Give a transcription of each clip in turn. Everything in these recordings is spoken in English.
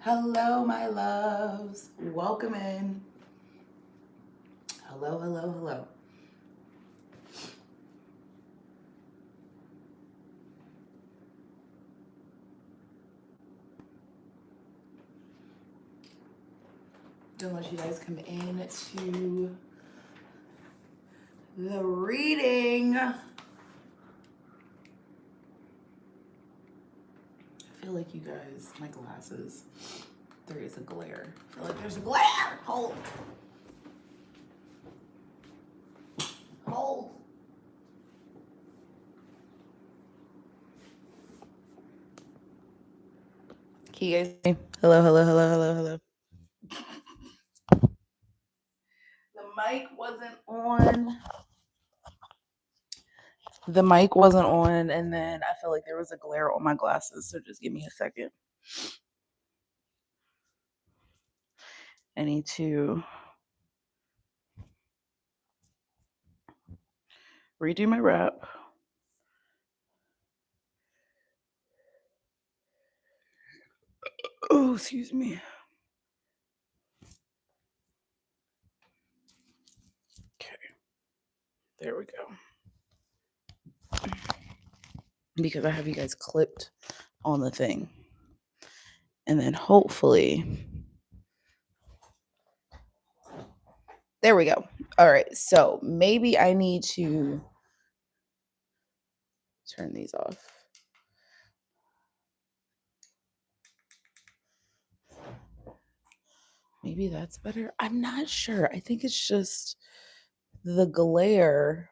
Hello, my loves. Welcome in. Hello, hello, hello. Don't let you guys come in to the reading. I feel like you guys, my glasses, there is a glare. I feel like there's a glare. Hold. Hold. Can you guys hear me? Hello, hello, hello, hello, hello. The mic wasn't on. The mic wasn't on, and then I feel like there was a glare on my glasses. So just give me a second. I need to redo my wrap. Oh, excuse me. Okay. There we go. Because I have you guys clipped on the thing. And then hopefully. There we go. All right. So maybe I need to turn these off. Maybe that's better. I'm not sure. I think it's just the glare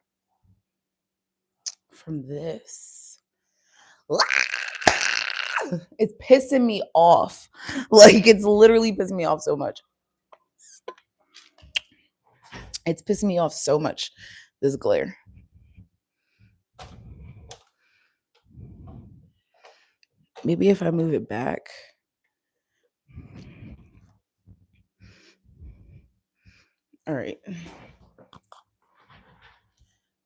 from this. It's pissing me off. Like, it's literally pissing me off so much. It's pissing me off so much, this glare. Maybe if I move it back. All right.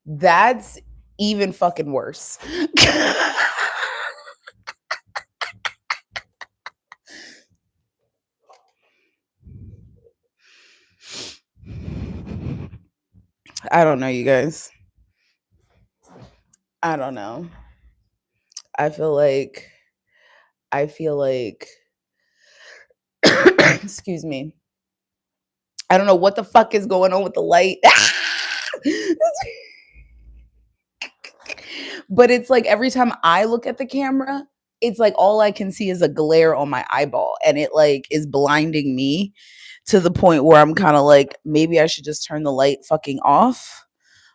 That's even fucking worse. I don't know, you guys. I don't know. I feel like excuse me. I don't know what the fuck is going on with the light. But it's like every time I look at the camera, it's like all I can see is a glare on my eyeball, and it like is blinding me to the point where I'm kind of like, maybe I should just turn the light fucking off.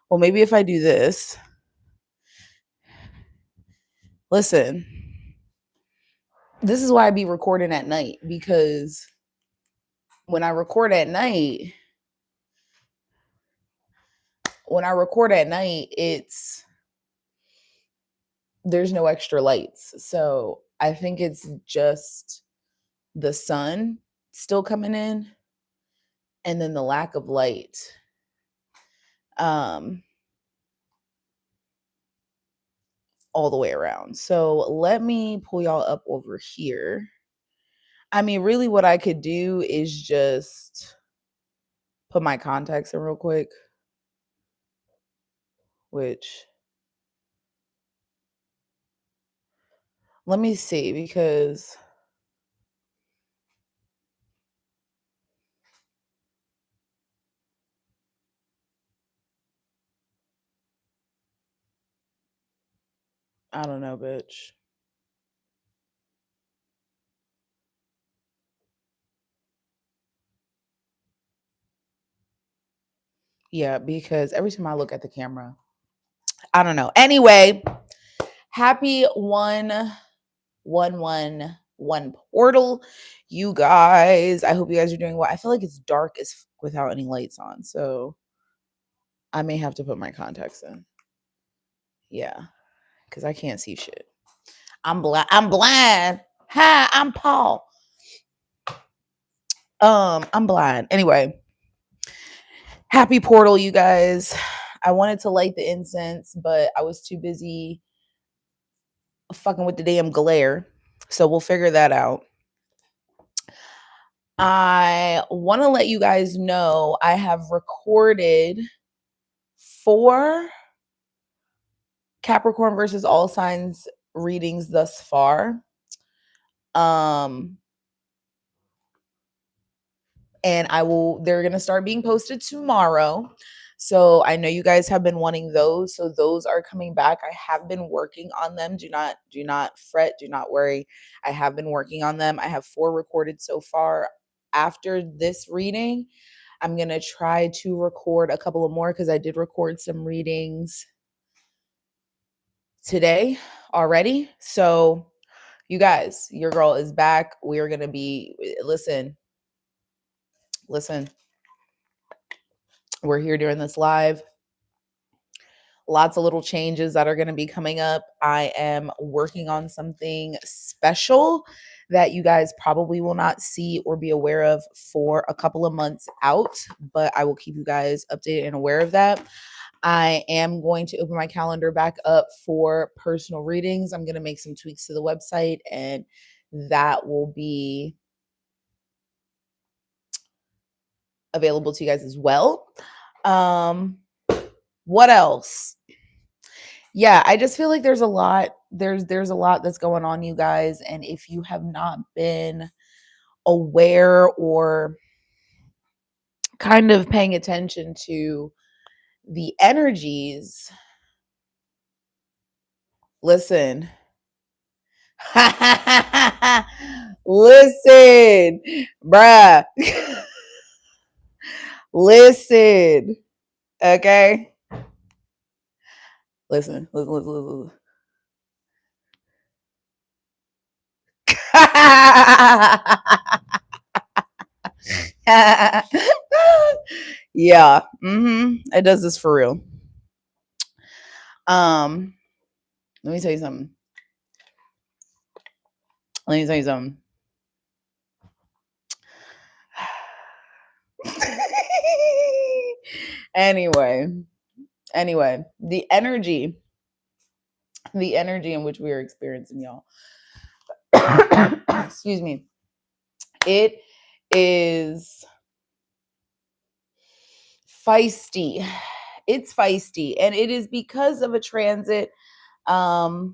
Well, maybe if I do this. Listen, this is why I be recording at night, because when I record at night, it's there's no extra lights. So I think it's just the sun still coming in and then the lack of light. All the way around. So let me pull y'all up over here. I mean, really what I could do is just put my contacts in real quick, which let me see, because I don't know, bitch. Yeah, because every time I look at the camera, I don't know. Anyway, happy 1-1-1-1 portal, you guys. I hope you guys are doing well. I feel like it's dark as without any lights on, so I may have to put my contacts in. Yeah, because I can't see shit. I'm blind. I'm blind. Hi, I'm Paul. I'm blind. Anyway, happy portal, you guys. I wanted to light the incense, but I was too busy fucking with the damn glare. So we'll figure that out. I want to let you guys know I have recorded 4 Capricorn versus all signs readings thus far. Um, and they're going to start being posted tomorrow. So I know you guys have been wanting those. So those are coming back. I have been working on them. Do not fret. Do not worry. I have been working on them. I have 4 recorded so far. After this reading, I'm going to try to record a couple of more because I did record some readings today already. So you guys, your girl is back. We are going to be, listen, we're here doing this live. Lots of little changes that are going to be coming up. I am working on something special that you guys probably will not see or be aware of for a couple of months out, but I will keep you guys updated and aware of that. I am going to open my calendar back up for personal readings. I'm going to make some tweaks to the website, and that will be available to you guys as well. What else? Yeah, I just feel like there's a lot that's going on, you guys, and if you have not been aware or kind of paying attention to the energies, listen. Listen, bruh. Listen. Okay. Listen. Yeah. It does this for real. Let me tell you something. Anyway, the energy in which we are experiencing, y'all. Excuse me. It is feisty. It's feisty, and it is because of a transit that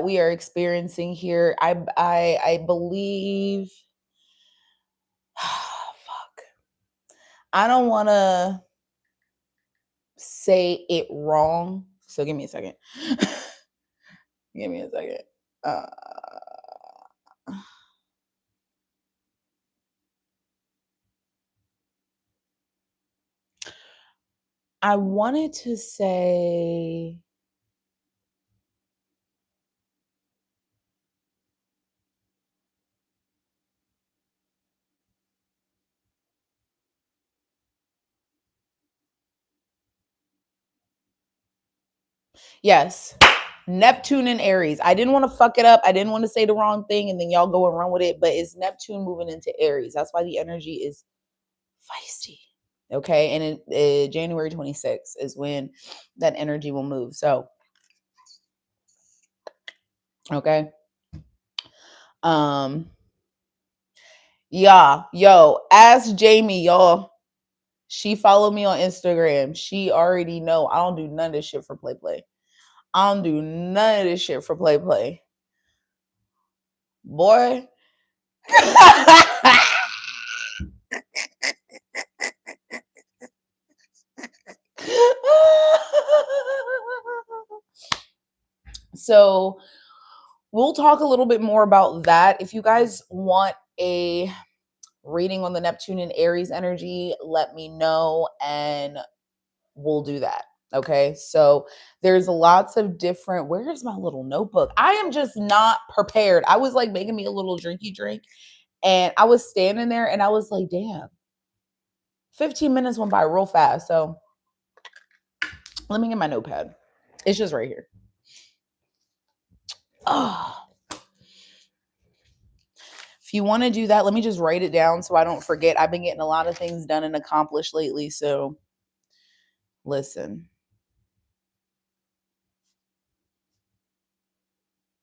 we are experiencing here. I believe fuck. I don't want to say it wrong. So give me a second. Give me a second. I wanted to say yes. Neptune and Aries. I didn't want to fuck it up. I didn't want to say the wrong thing and then y'all go and run with it, but it's Neptune moving into Aries. That's why the energy is feisty. Okay. And January 26th is when that energy will move. So, okay. Yeah. Yo, ask Jamie, y'all. She followed me on Instagram. She already know I don't do none of this shit for play. I don't do none of this shit for play. Boy. So we'll talk a little bit more about that. If you guys want a reading on the Neptune and Aries energy, let me know and we'll do that. Okay. So there's lots of different. Where's my little notebook? I am just not prepared. I was like making me a little drinky drink and I was standing there and I was like, damn, 15 minutes went by real fast. So let me get my notepad. It's just right here. Oh. If you want to do that, let me just write it down so I don't forget. I've been getting a lot of things done and accomplished lately. So listen,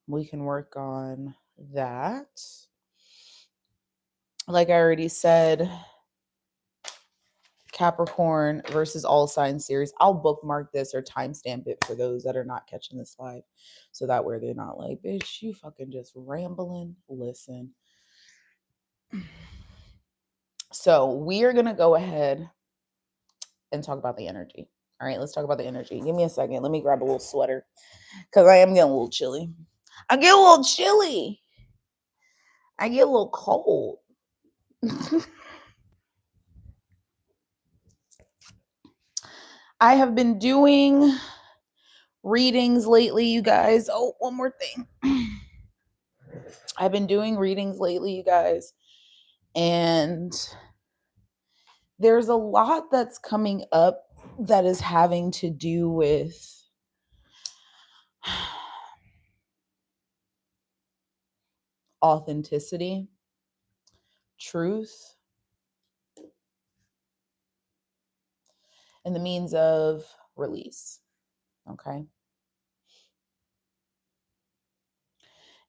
we can work on that. Like I already said, Capricorn versus all signs series. I'll bookmark this or timestamp it for those that are not catching this live. So that way they're not like, bitch, you fucking just rambling. Listen. So we are going to go ahead and talk about the energy. All right, let's talk about the energy. Give me a second. Let me grab a little sweater because I am getting a little chilly. I get a little chilly. I get a little cold. I have been doing readings lately, you guys. Oh, one more thing. I've been doing readings lately, you guys. And there's a lot that's coming up that is having to do with authenticity, truth, and the means of release. Okay.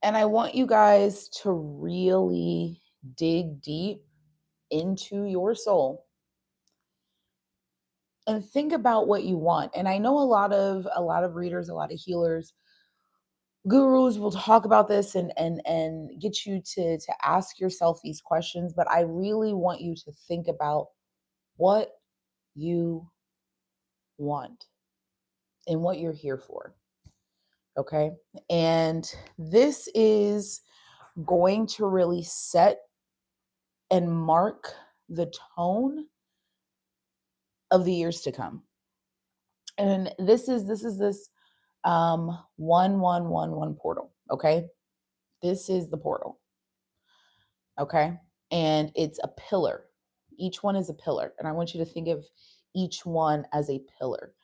And I want you guys to really dig deep into your soul and think about what you want. And I know a lot of readers, a lot of healers, gurus will talk about this and get you to ask yourself these questions, but I really want you to think about what you want and what you're here for. Okay? And this is going to really set and mark the tone of the years to come. And this 1111 portal. Okay. This is the portal. Okay. And it's a pillar. Each one is a pillar. And I want you to think of each one as a pillar,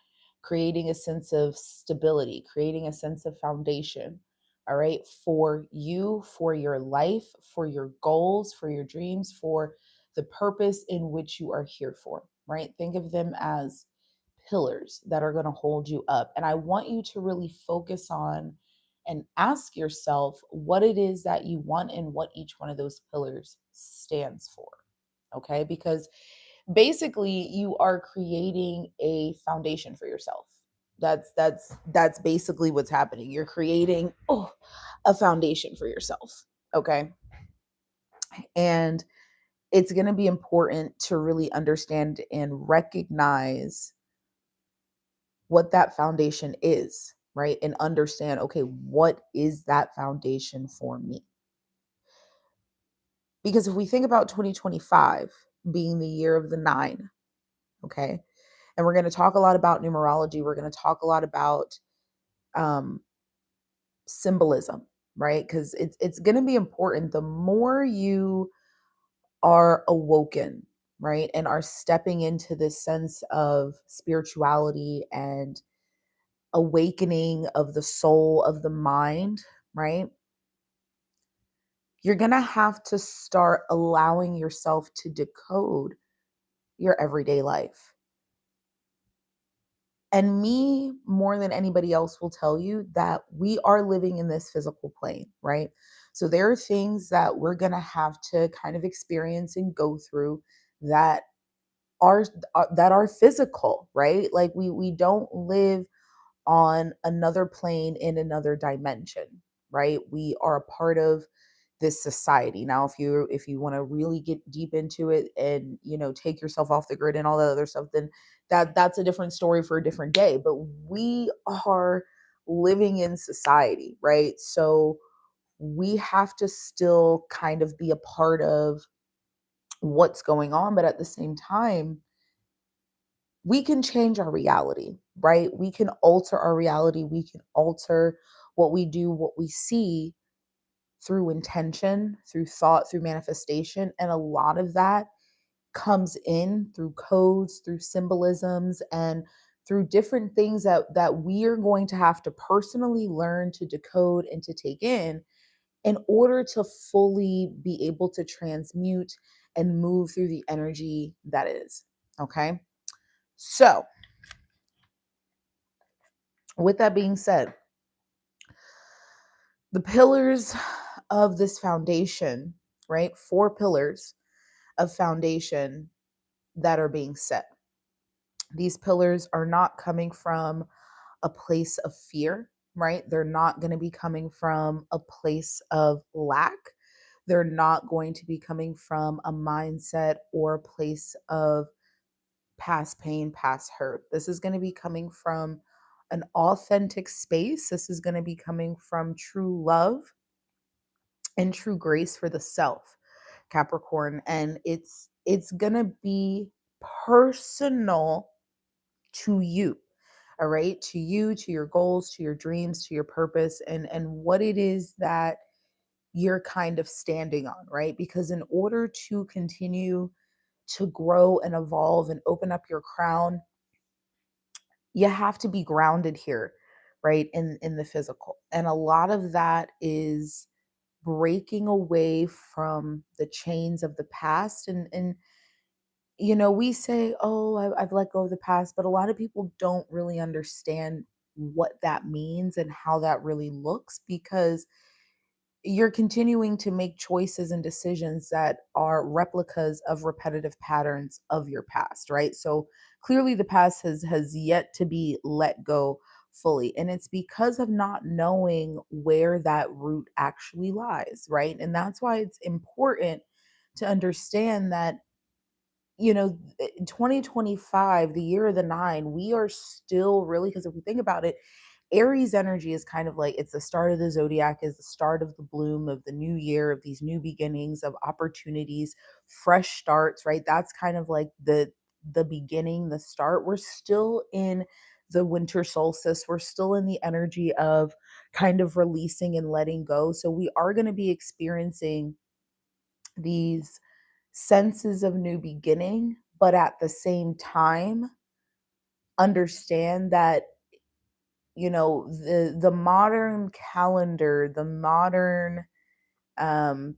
creating a sense of stability, creating a sense of foundation. All right. For you, for your life, for your goals, for your dreams, for the purpose in which you are here for. Right. Think of them as pillars that are going to hold you up. And I want you to really focus on and ask yourself what it is that you want and what each one of those pillars stands for. Okay? Because basically you are creating a foundation for yourself. That's basically what's happening. You're creating a foundation for yourself. Okay? And it's going to be important to really understand and recognize what that foundation is, right? And understand, okay, what is that foundation for me? Because if we think about 2025 being the year of the 9, okay, and we're going to talk a lot about numerology, we're going to talk a lot about um, symbolism, right? Because it's going to be important. The more you are awoken, right, and are stepping into this sense of spirituality and awakening of the soul, of the mind, right? You're going to have to start allowing yourself to decode your everyday life. And me, more than anybody else, will tell you that we are living in this physical plane, right? So there are things that we're going to have to kind of experience and go through that are physical, right? Like we don't live on another plane in another dimension, right? We are a part of this society. Now, if you want to really get deep into it and take yourself off the grid and all that other stuff, then that's a different story for a different day. But we are living in society, right? So we have to still kind of be a part of what's going on, but at the same time, we can change our reality, right? We can alter our reality. We can alter what we do, what we see through intention, through thought, through manifestation. And a lot of that comes in through codes, through symbolisms, and through different things that we are going to have to personally learn to decode and to take in order to fully be able to transmute and move through the energy that is. Okay. So, with that being said, the pillars of this foundation, right? 4 pillars of foundation that are being set. These pillars are not coming from a place of fear, right? They're not going to be coming from a place of lack. They're not going to be coming from a mindset or a place of past pain, past hurt. This is going to be coming from an authentic space. This is going to be coming from true love and true grace for the self, Capricorn. And it's going to be personal to you. All right, to you, to your goals, to your dreams, to your purpose, and what it is that you're kind of standing on, right? Because in order to continue to grow and evolve and open up your crown, you have to be grounded here, right? In the physical. And a lot of that is breaking away from the chains of the past. And we say, oh, I've let go of the past, but a lot of people don't really understand what that means and how that really looks, because you're continuing to make choices and decisions that are replicas of repetitive patterns of your past, right? So clearly the past has yet to be let go fully, and it's because of not knowing where that root actually lies, right? And that's why it's important to understand that, 2025, the year of the nine, we are still really, because if we think about it, Aries energy is kind of like it's the start of the zodiac, is the start of the bloom of the new year, of these new beginnings, of opportunities, fresh starts, right? That's kind of like the beginning, the start. We're still in the winter solstice. We're still in the energy of kind of releasing and letting go. So we are going to be experiencing these senses of new beginning, but at the same time, understand that the modern calendar, the modern um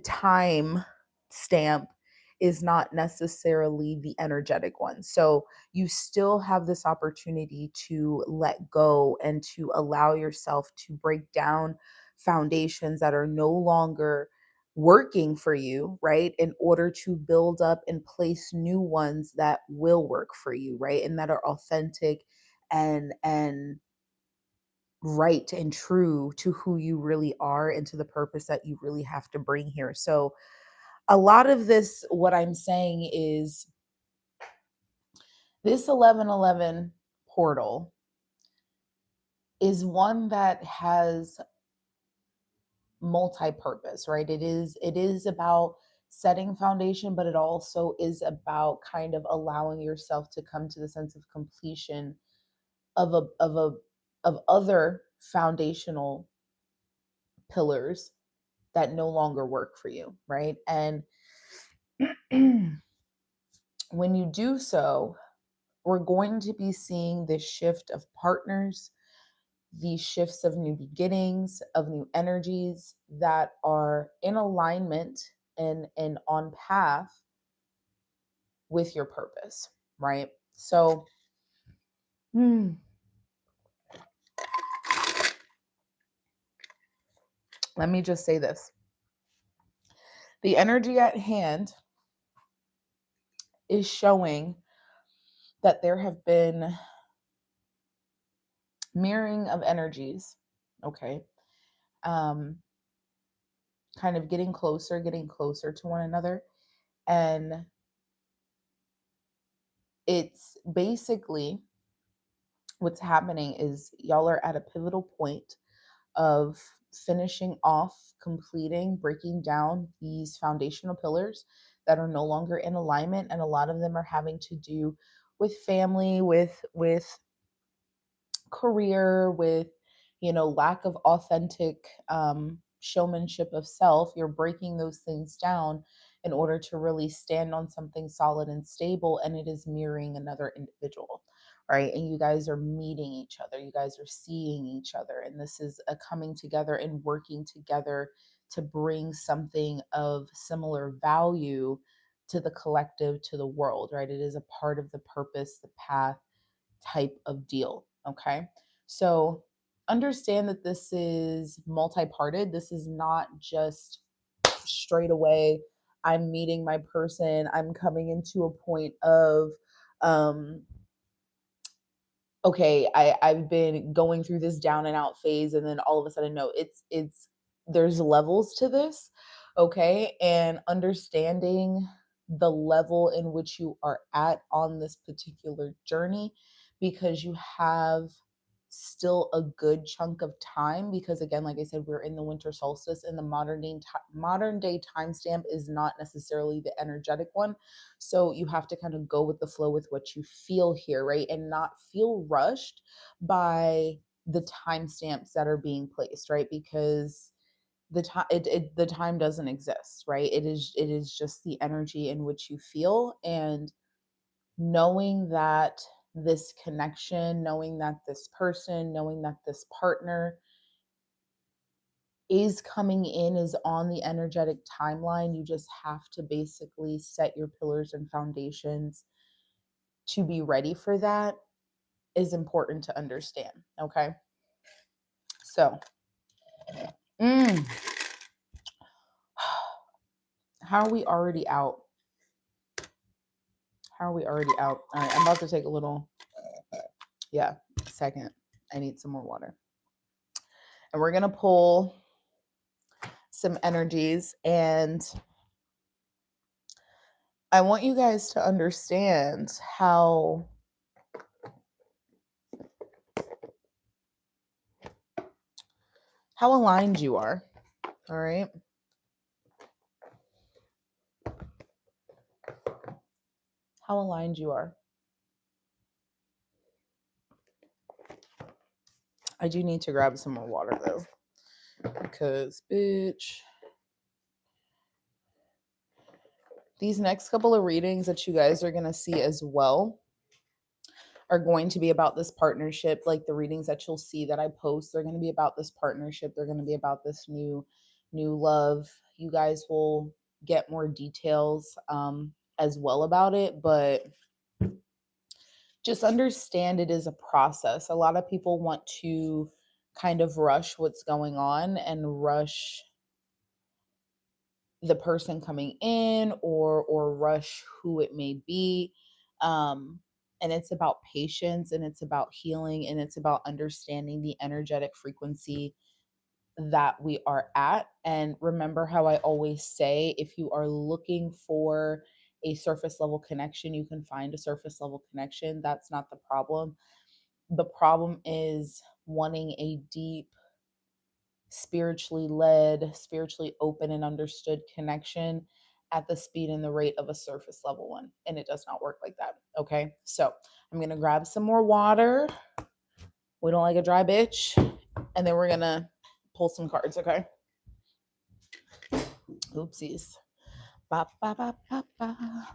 time stamp is not necessarily the energetic one. So you still have this opportunity to let go and to allow yourself to break down foundations that are no longer working for you, right? In order to build up and place new ones that will work for you, right? And that are authentic and right and true to who you really are and to the purpose that you really have to bring here. So a lot of this, what I'm saying is this 1111 portal is one that has multi-purpose, right? It is about setting foundation, but it also is about kind of allowing yourself to come to the sense of completion of other foundational pillars that no longer work for you, right? And when you do so, we're going to be seeing this shift of partners, these shifts of new beginnings, of new energies that are in alignment and on path with your purpose, right? So, let me just say this. The energy at hand is showing that there have been mirroring of energies, okay? Um, Kind of getting closer to one another. And it's basically what's happening is y'all are at a pivotal point of finishing off, completing, breaking down these foundational pillars that are no longer in alignment. And a lot of them are having to do with family, with career, with lack of authentic showmanship of self. You're breaking those things down in order to really stand on something solid and stable, and it is mirroring another individual, right? And you guys are meeting each other, you guys are seeing each other, and this is a coming together and working together to bring something of similar value to the collective, to the world, right? It is a part of the purpose, the path type of deal. Okay. So understand that this is multi parted. This is not just straight away I'm meeting my person. I'm coming into a point of, okay, I've been going through this down and out phase, and then all of a sudden, no, it's there's levels to this, okay, and understanding the level in which you are at on this particular journey, because you have still a good chunk of time, because again, like I said, we're in the winter solstice, and the modern day timestamp is not necessarily the energetic one. So you have to kind of go with the flow with what you feel here, right? And not feel rushed by the timestamps that are being placed, right? Because the time doesn't exist, right? It is just the energy in which you feel, and knowing that this connection, knowing that this person, knowing that this partner is coming in, is on the energetic timeline. You just have to basically set your pillars and foundations to be ready for that, is important to understand. Okay. So, how are we already out? How are we already out? All right. I'm about to take a little, second. I need some more water. And we're going to pull some energies, and I want you guys to understand how aligned you are. All right. How aligned you are. I do need to grab some more water though, because bitch, these next couple of readings that you guys are going to see as well are going to be about this partnership. Like the readings that you'll see that I post, they're going to be about this partnership. They're going to be about this new love. You guys will get more details as well about it, but just understand it is a process. A lot of people want to kind of rush what's going on and rush the person coming in, or rush who it may be. And it's about patience, and it's about healing, and it's about understanding the energetic frequency that we are at. And remember how I always say, if you are looking for a surface level connection, you can find a surface level connection. That's not the problem. The problem is wanting a deep, spiritually led, spiritually open and understood connection at the speed and the rate of a surface level one. And it does not work like that. Okay. So I'm going to grab some more water. We don't like a dry bitch. And then we're going to pull some cards. Okay. Oopsies. Ba, ba, ba, ba, ba.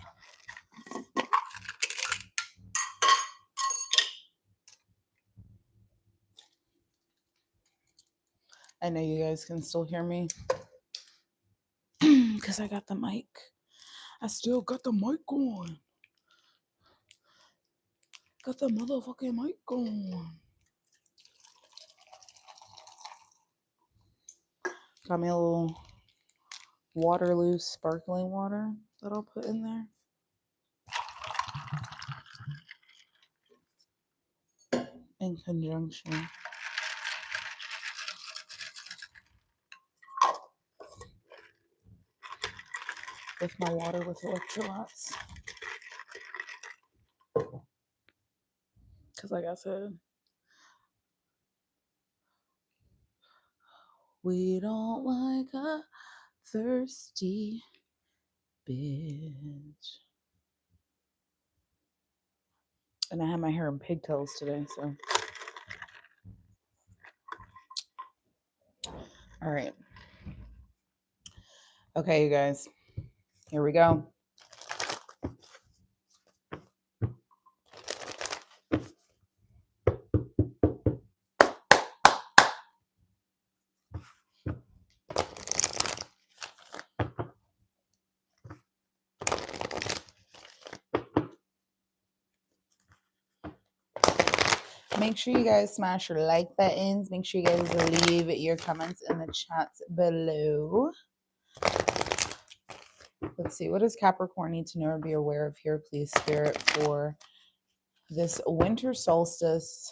I know you guys can still hear me because I got the mic. I still got the mic on. Got the motherfucking mic on. Got me a little Waterloo sparkling water that I'll put in there. In conjunction with my water with electrolytes. Because like I said, we don't like a thirsty bitch. And I had my hair in pigtails today, so. All right. Okay, you guys. Here we go. Make sure you guys smash your like buttons. Make sure you guys leave your comments in the chats below. Let's see. What does Capricorn need to know or be aware of here, please, Spirit, for this winter solstice,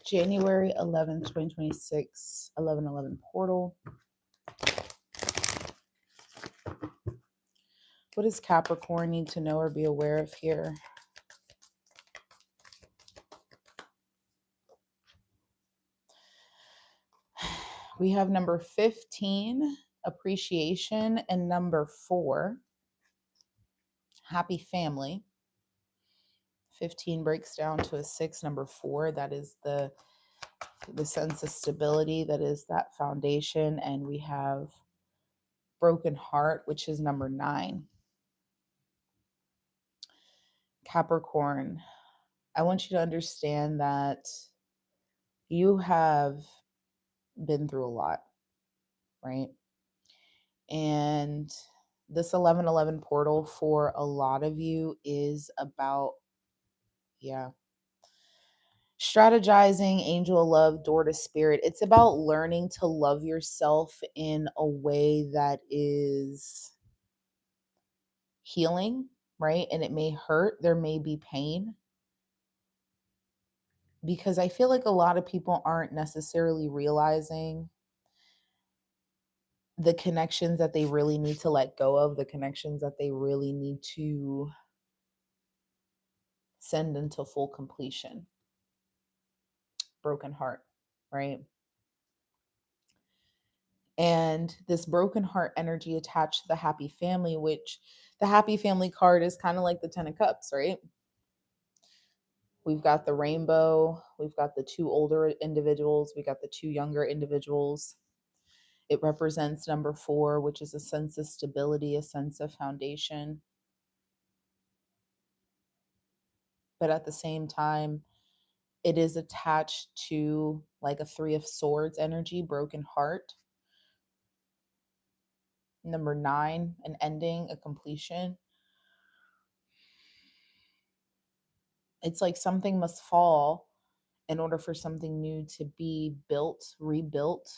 January 11th, 2026, 11/11 portal? What does Capricorn need to know or be aware of here? We have number 15, appreciation, and number 4, happy family. 15 breaks down to a 6. Number 4, that is the sense of stability, that is that foundation. And we have broken heart, which is number 9. Capricorn, I want you to understand that you have been through a lot, right? And this 11/11 portal for a lot of you is about, yeah, strategizing, angel of love, door to spirit. It's about learning to love yourself in a way that is healing, right? And it may hurt, there may be pain, because I feel like a lot of people aren't necessarily realizing the connections that they really need to let go of, the connections that they really need to send into full completion. Broken heart, right? And this broken heart energy attached to the happy family, which the happy family card is kind of like the 10 of cups, right? We've got the rainbow, we've got the 2 older individuals, we got the 2 younger individuals. It represents number 4, which is a sense of stability, a sense of foundation. But at the same time, it is attached to like a 3 of swords energy, broken heart. Number 9, an ending, a completion. It's like something must fall in order for something new to be built, rebuilt.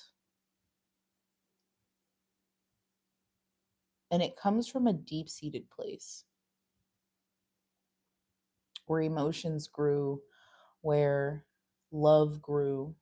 And it comes from a deep-seated place where emotions grew, where love grew.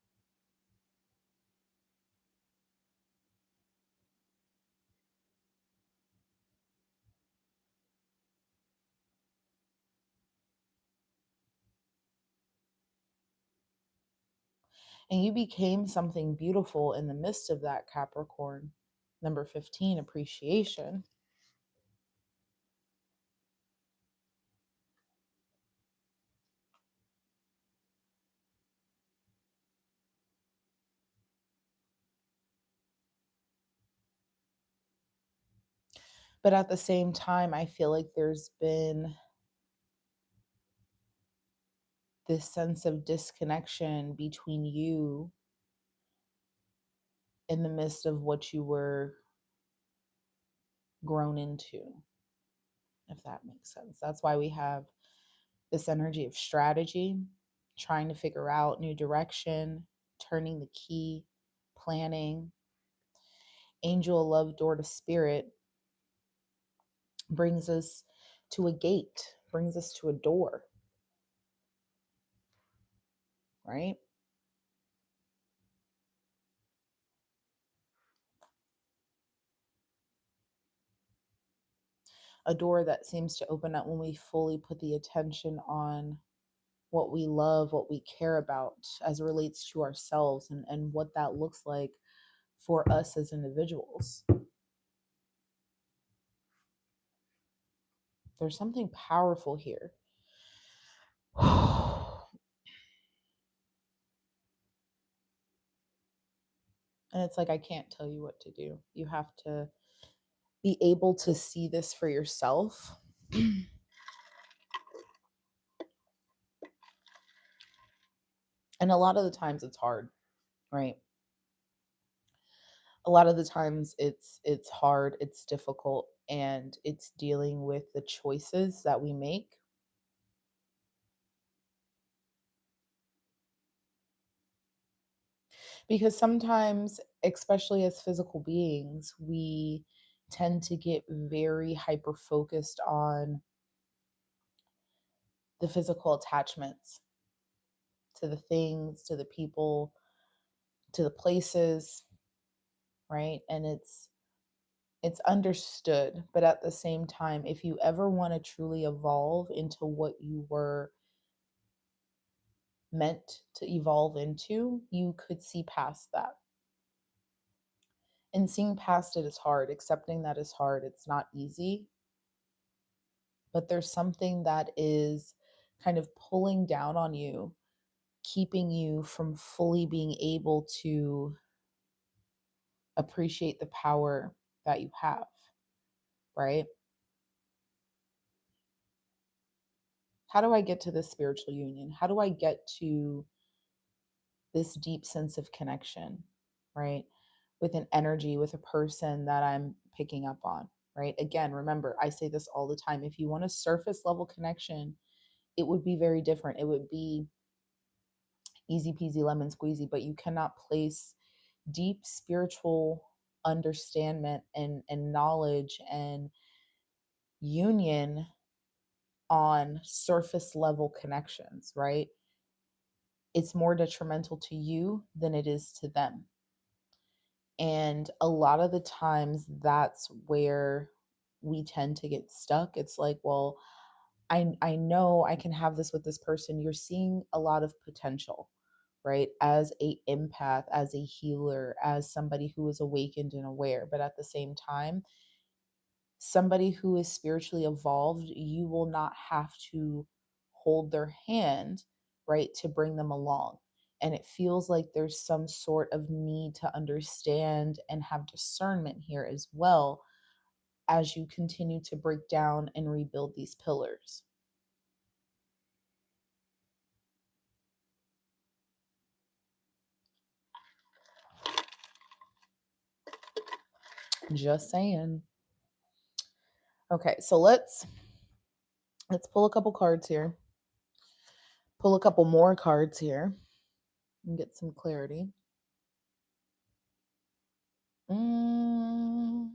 And you became something beautiful in the midst of that, Capricorn. Number 15, appreciation. But at the same time, I feel like there's been this sense of disconnection between you in the midst of what you were grown into, if that makes sense. That's why we have this energy of strategy, trying to figure out new direction, turning the key, planning. Angel of love, door to spirit brings us to a gate, brings us to a door, right? A door that seems to open up when we fully put the attention on what we love, what we care about as it relates to ourselves, and what that looks like for us as individuals. There's something powerful here. And it's like, I can't tell you what to do. You have to be able to see this for yourself. And a lot of the times it's hard, right? A lot of the times it's hard, it's difficult, and it's dealing with the choices that we make. Because sometimes, especially as physical beings, we tend to get very hyper focused on the physical attachments to the things, to the people, to the places, right? And it's understood, but at the same time, if you ever want to truly evolve into what you were meant to evolve into, you could see past that. And seeing past it is hard. Accepting that is hard. It's not easy. But there's something that is kind of pulling down on you, keeping you from fully being able to appreciate the power that you have, right? How do I get to this spiritual union? How do I get to this deep sense of connection, right? With an energy, with a person that I'm picking up on, right? Again, remember, I say this all the time. If you want a surface level connection, it would be very different. It would be easy peasy lemon squeezy, but you cannot place deep spiritual understanding and knowledge and union on surface level connections, right? It's more detrimental to you than it is to them. And a lot of the times that's where we tend to get stuck. It's like, well, I know I can have this with this person. You're seeing a lot of potential, right? As a empath, as a healer, as somebody who is awakened and aware. But at the same time, somebody who is spiritually evolved, you will not have to hold their hand, right, to bring them along. And it feels like there's some sort of need to understand and have discernment here as well as you continue to break down and rebuild these pillars. Just saying. Okay, so let's pull a couple cards here. Pull a couple more cards here and get some clarity. Mm.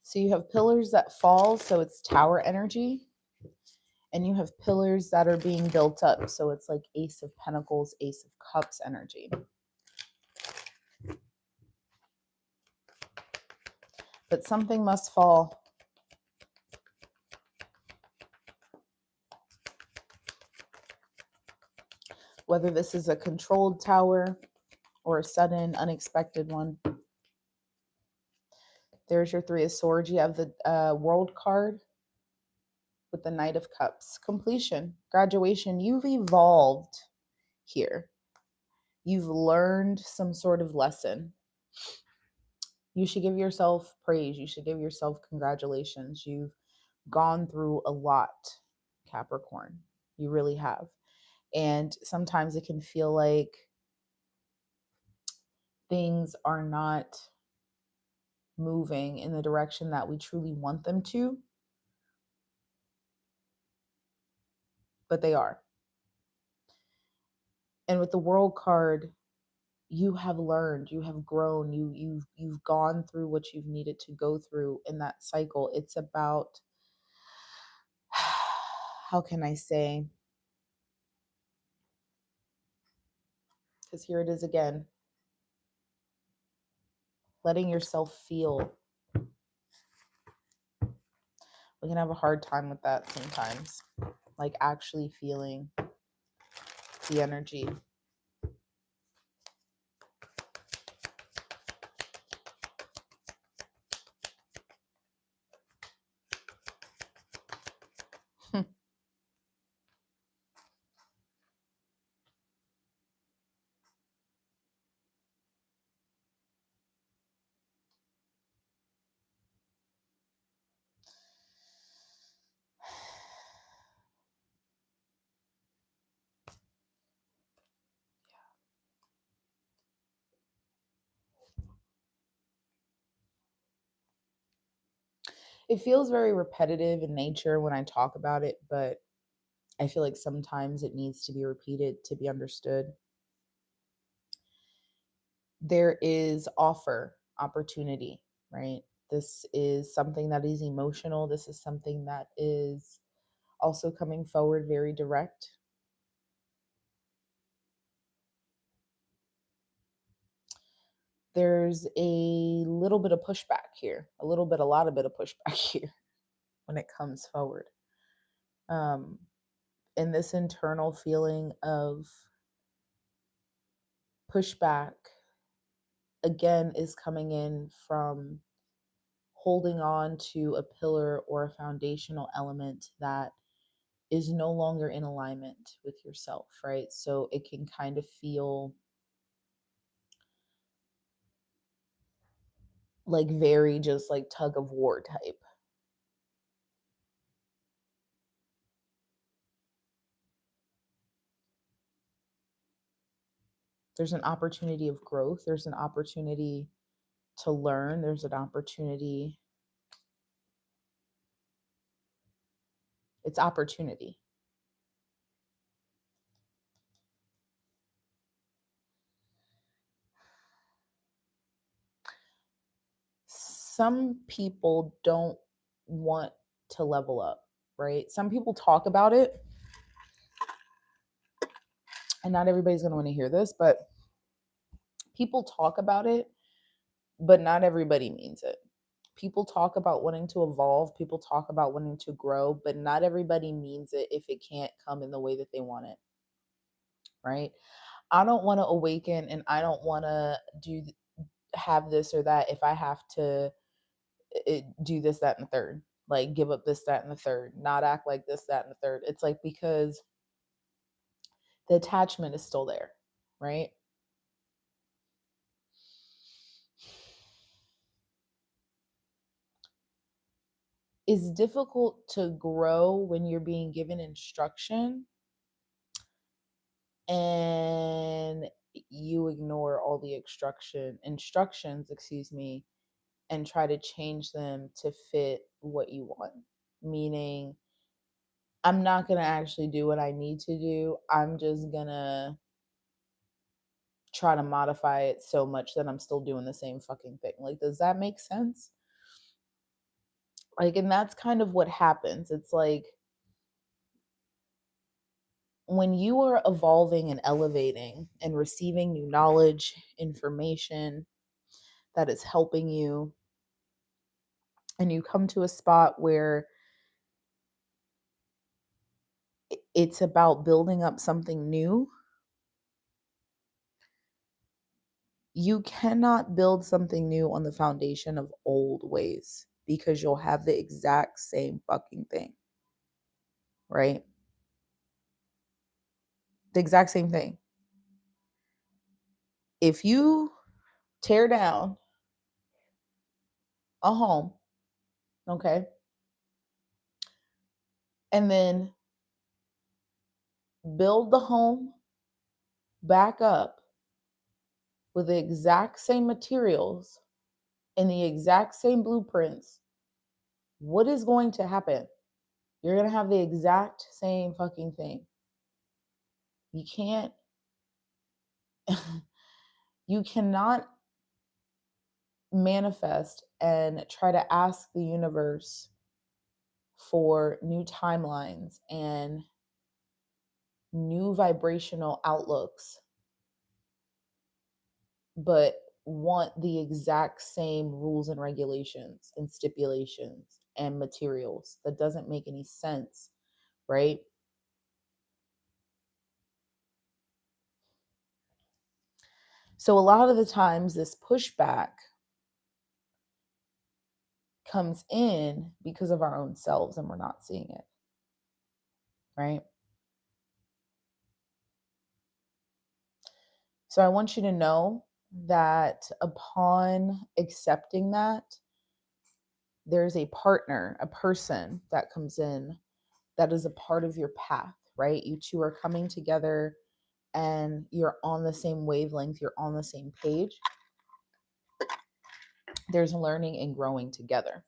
So you have pillars that fall, so it's tower energy. And you have pillars that are being built up, so it's like Ace of Pentacles, Ace of Cups energy. But something must fall. Whether this is a controlled tower or a sudden, unexpected one. There's your Three of Swords. You have the World card with the Knight of Cups. Completion, graduation. You've evolved here. You've learned some sort of lesson. You should give yourself praise. You should give yourself congratulations. You've gone through a lot, Capricorn. You really have. And sometimes it can feel like things are not moving in the direction that we truly want them to, but they are. And with the World card, you have learned, you have grown, you've gone through what you've needed to go through in that cycle. It's about, how can I say, because here it is again, letting yourself feel. We can have a hard time with that sometimes, like actually feeling the energy. it feels very repetitive in nature when I talk about it, but I feel like sometimes it needs to be repeated to be understood. There is opportunity, right? This is something that is emotional. This is something that is also coming forward very direct. There's a little bit of pushback here, a lot of bit of pushback here when it comes forward. Um, and this internal feeling of pushback again is coming in from holding on to a pillar or a foundational element that is no longer in alignment with yourself, right? So it can kind of feel like very just like tug of war type. There's an opportunity of growth, there's an opportunity to learn, there's an opportunity. It's opportunity. Some people don't want to level up, right? Some people talk about it, and not everybody's going to want to hear this, but people talk about it, but not everybody means it. People talk about wanting to evolve, people talk about wanting to grow, but not everybody means it if it can't come in the way that they want it, right? I don't want to awaken and I don't want to have this or that if I have to do this, that, and the third. Like give up this, that, and the third, not act like this, that, and the third. It's like because the attachment is still there, right? It's difficult to grow when you're being given and you ignore all the instructions, and try to change them to fit what you want. Meaning, I'm not going to actually do what I need to do. I'm just going to try to modify it so much that I'm still doing the same fucking thing. Like, does that make sense? Like, and that's kind of what happens. It's like when you are evolving and elevating and receiving new knowledge, information that is helping you, and you come to a spot where it's about building up something new, you cannot build something new on the foundation of old ways because you'll have the exact same fucking thing, right? The exact same thing. If you tear down a home, okay, and then build the home back up with the exact same materials and the exact same blueprints, what is going to happen? You're going to have the exact same fucking thing. You can't, you cannot manifest and try to ask the universe for new timelines and new vibrational outlooks, but want the exact same rules and regulations and stipulations and materials. That doesn't make any sense, right? So a lot of the times this pushback comes in because of our own selves and we're not seeing it, right? So I want you to know that upon accepting that, there's a partner, a person that comes in that is a part of your path, right? You two are coming together and you're on the same wavelength, you're on the same page. There's learning and growing together.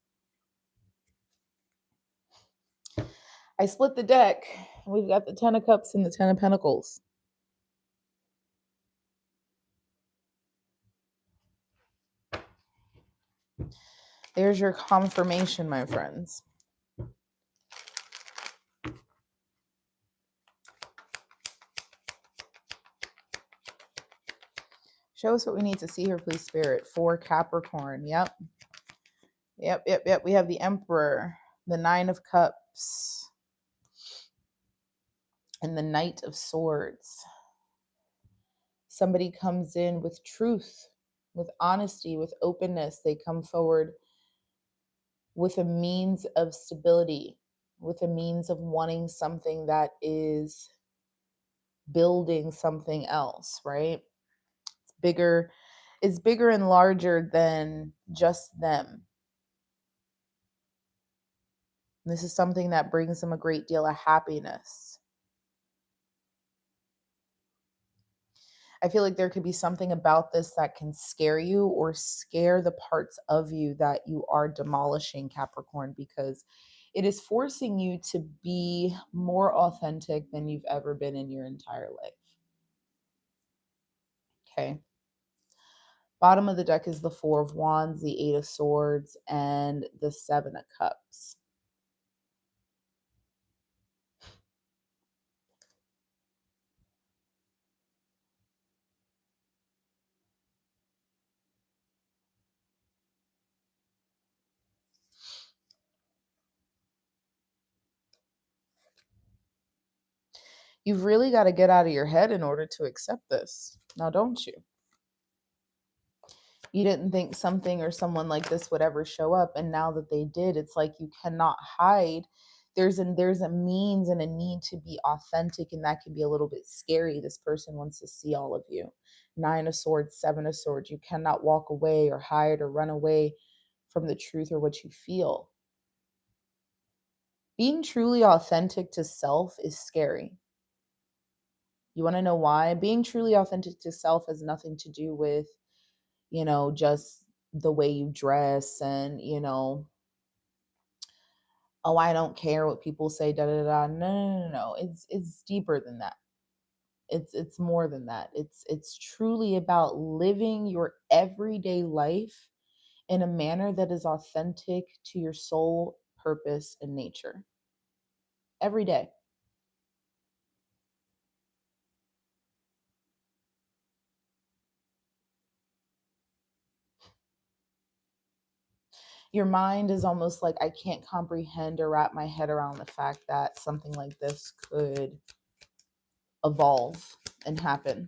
I split the deck. We've got the Ten of Cups and the Ten of Pentacles. There's your confirmation, my friends. Show us what we need to see here, please, Spirit, for Capricorn. Yep. We have the Emperor, the Nine of Cups, and the Knight of Swords. Somebody comes in with truth, with honesty, with openness. They come forward with a means of stability, with a means of wanting something that is building something else, right? It's bigger and larger than just them. This is something that brings them a great deal of happiness. I feel like there could be something about this that can scare you or scare the parts of you that you are demolishing, Capricorn, because it is forcing you to be more authentic than you've ever been in your entire life. Okay. Bottom of the deck is the Four of Wands, the Eight of Swords, and the Seven of Cups. You've really got to get out of your head in order to accept this. Now, don't you? You didn't think something or someone like this would ever show up, and now that they did, it's like you cannot hide. There's a means and a need to be authentic, and that can be a little bit scary. This person wants to see all of you. Nine of Swords, Seven of Swords. You cannot walk away or hide or run away from the truth or what you feel. Being truly authentic to self is scary. You want to know why? Being truly authentic to self has nothing to do with, just the way you dress and, oh, I don't care what people say, da da da. No. It's deeper than that. It's more than that. It's truly about living your everyday life in a manner that is authentic to your soul, purpose, and nature. Every day. Your mind is almost like, I can't comprehend or wrap my head around the fact that something like this could evolve and happen.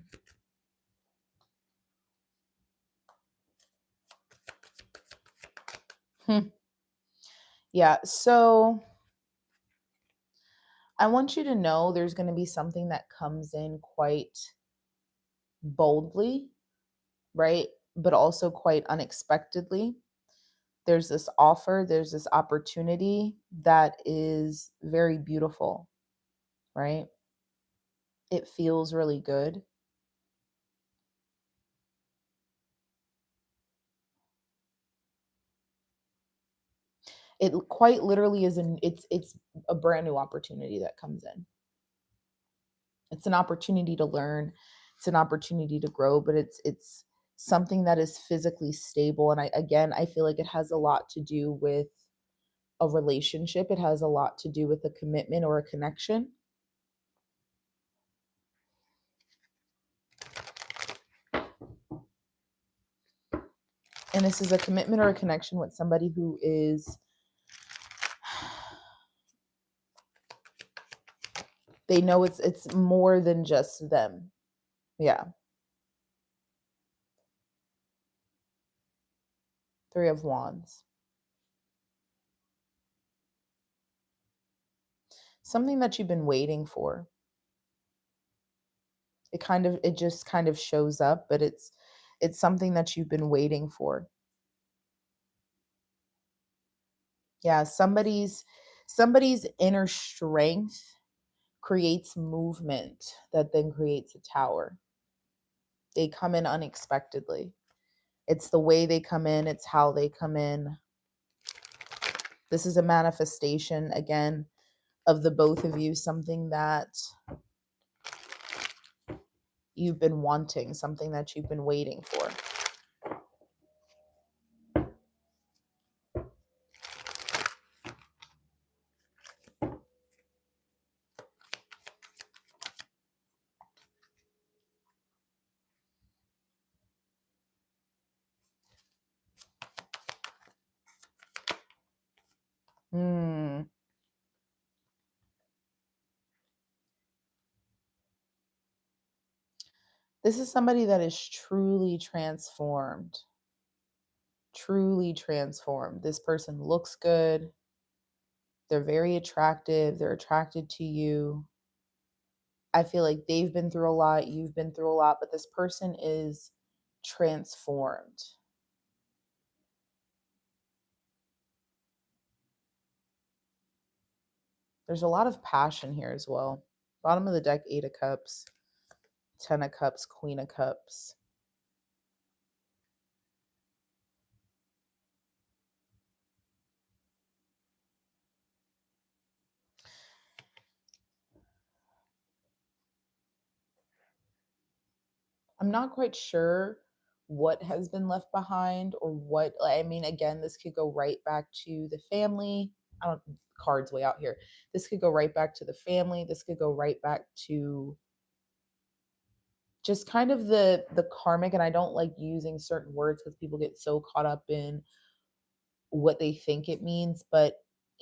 Yeah, so I want you to know there's going to be something that comes in quite boldly, right? But also quite unexpectedly. There's this offer, there's this opportunity that is very beautiful, right? It feels really good. It quite literally is it's a brand new opportunity that comes in. It's an opportunity to learn, it's an opportunity to grow, but it's something that is physically stable. And I feel like it has a lot to do with a relationship. It has a lot to do with a commitment or a connection. And this is a commitment or a connection with somebody who is, they know it's more than just them. Yeah. Three of Wands. Something that you've been waiting for. It just kind of shows up, but it's something that you've been waiting for. Yeah, somebody's inner strength creates movement that then creates a tower. They come in unexpectedly. It's the way they come in, it's how they come in. This is a manifestation again of the both of you, something that you've been wanting, something that you've been waiting for. This is somebody that is truly transformed. Truly transformed. This person looks good. They're very attractive. They're attracted to you. I feel like they've been through a lot. You've been through a lot, but this person is transformed. There's a lot of passion here as well. Bottom of the deck, 8 of Cups, 10 of Cups, Queen of Cups. I'm not quite sure what has been left behind or what, I mean, again, this could go right back to the family. I don't, cards way out here. This could go right back to the family. This could go right back to just kind of the karmic, and I don't like using certain words because people get so caught up in what they think it means, but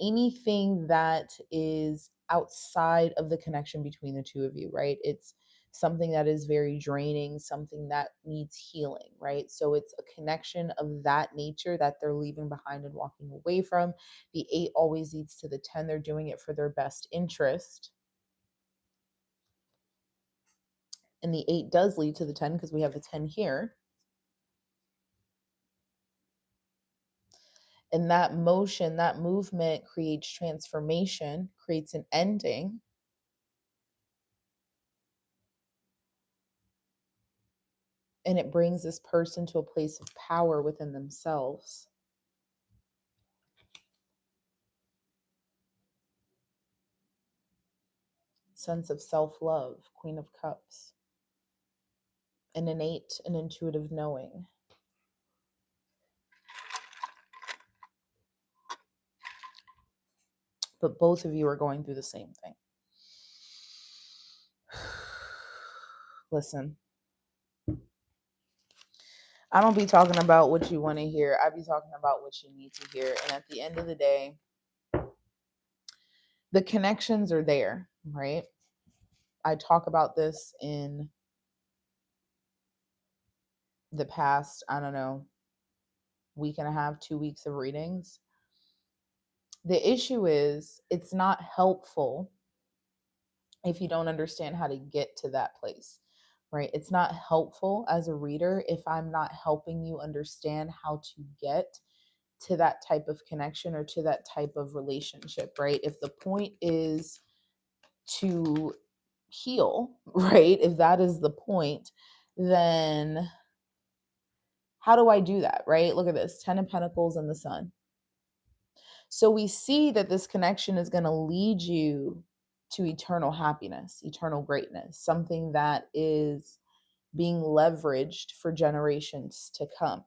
anything that is outside of the connection between the two of you, right? It's something that is very draining, something that needs healing, right? So it's a connection of that nature that they're leaving behind and walking away from. The 8 always leads to the 10. They're doing it for their best interest. And the 8 does lead to the 10 because we have the 10 here. And that motion, that movement creates transformation, creates an ending. And it brings this person to a place of power within themselves. Sense of self-love, Queen of Cups. An innate and intuitive knowing. But both of you are going through the same thing. Listen, I don't be talking about what you want to hear. I be talking about what you need to hear. And at the end of the day, the connections are there, right? I talk about this in the past, I don't know, week and a half, 2 weeks of readings. The issue is it's not helpful if you don't understand how to get to that place, right? It's not helpful as a reader if I'm not helping you understand how to get to that type of connection or to that type of relationship, right? If the point is to heal, right? If that is the point, then how do I do that, right? Look at this, 10 of Pentacles and the Sun. So we see that this connection is going to lead you to eternal happiness, eternal greatness, something that is being leveraged for generations to come.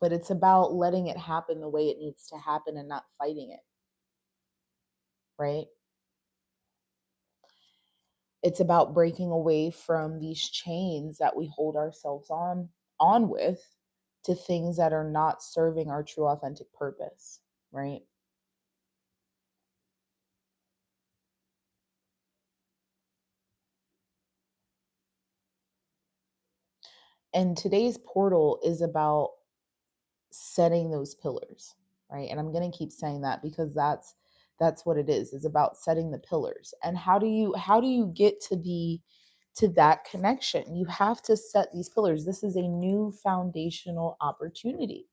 But it's about letting it happen the way it needs to happen and not fighting it, right? It's about breaking away from these chains that we hold ourselves on with to things that are not serving our true authentic purpose, right? And today's portal is about setting those pillars, right? And I'm going to keep saying that because that's what it is. It's about setting the pillars. And how do you get to that connection? You have to set these pillars. This is a new foundational opportunity.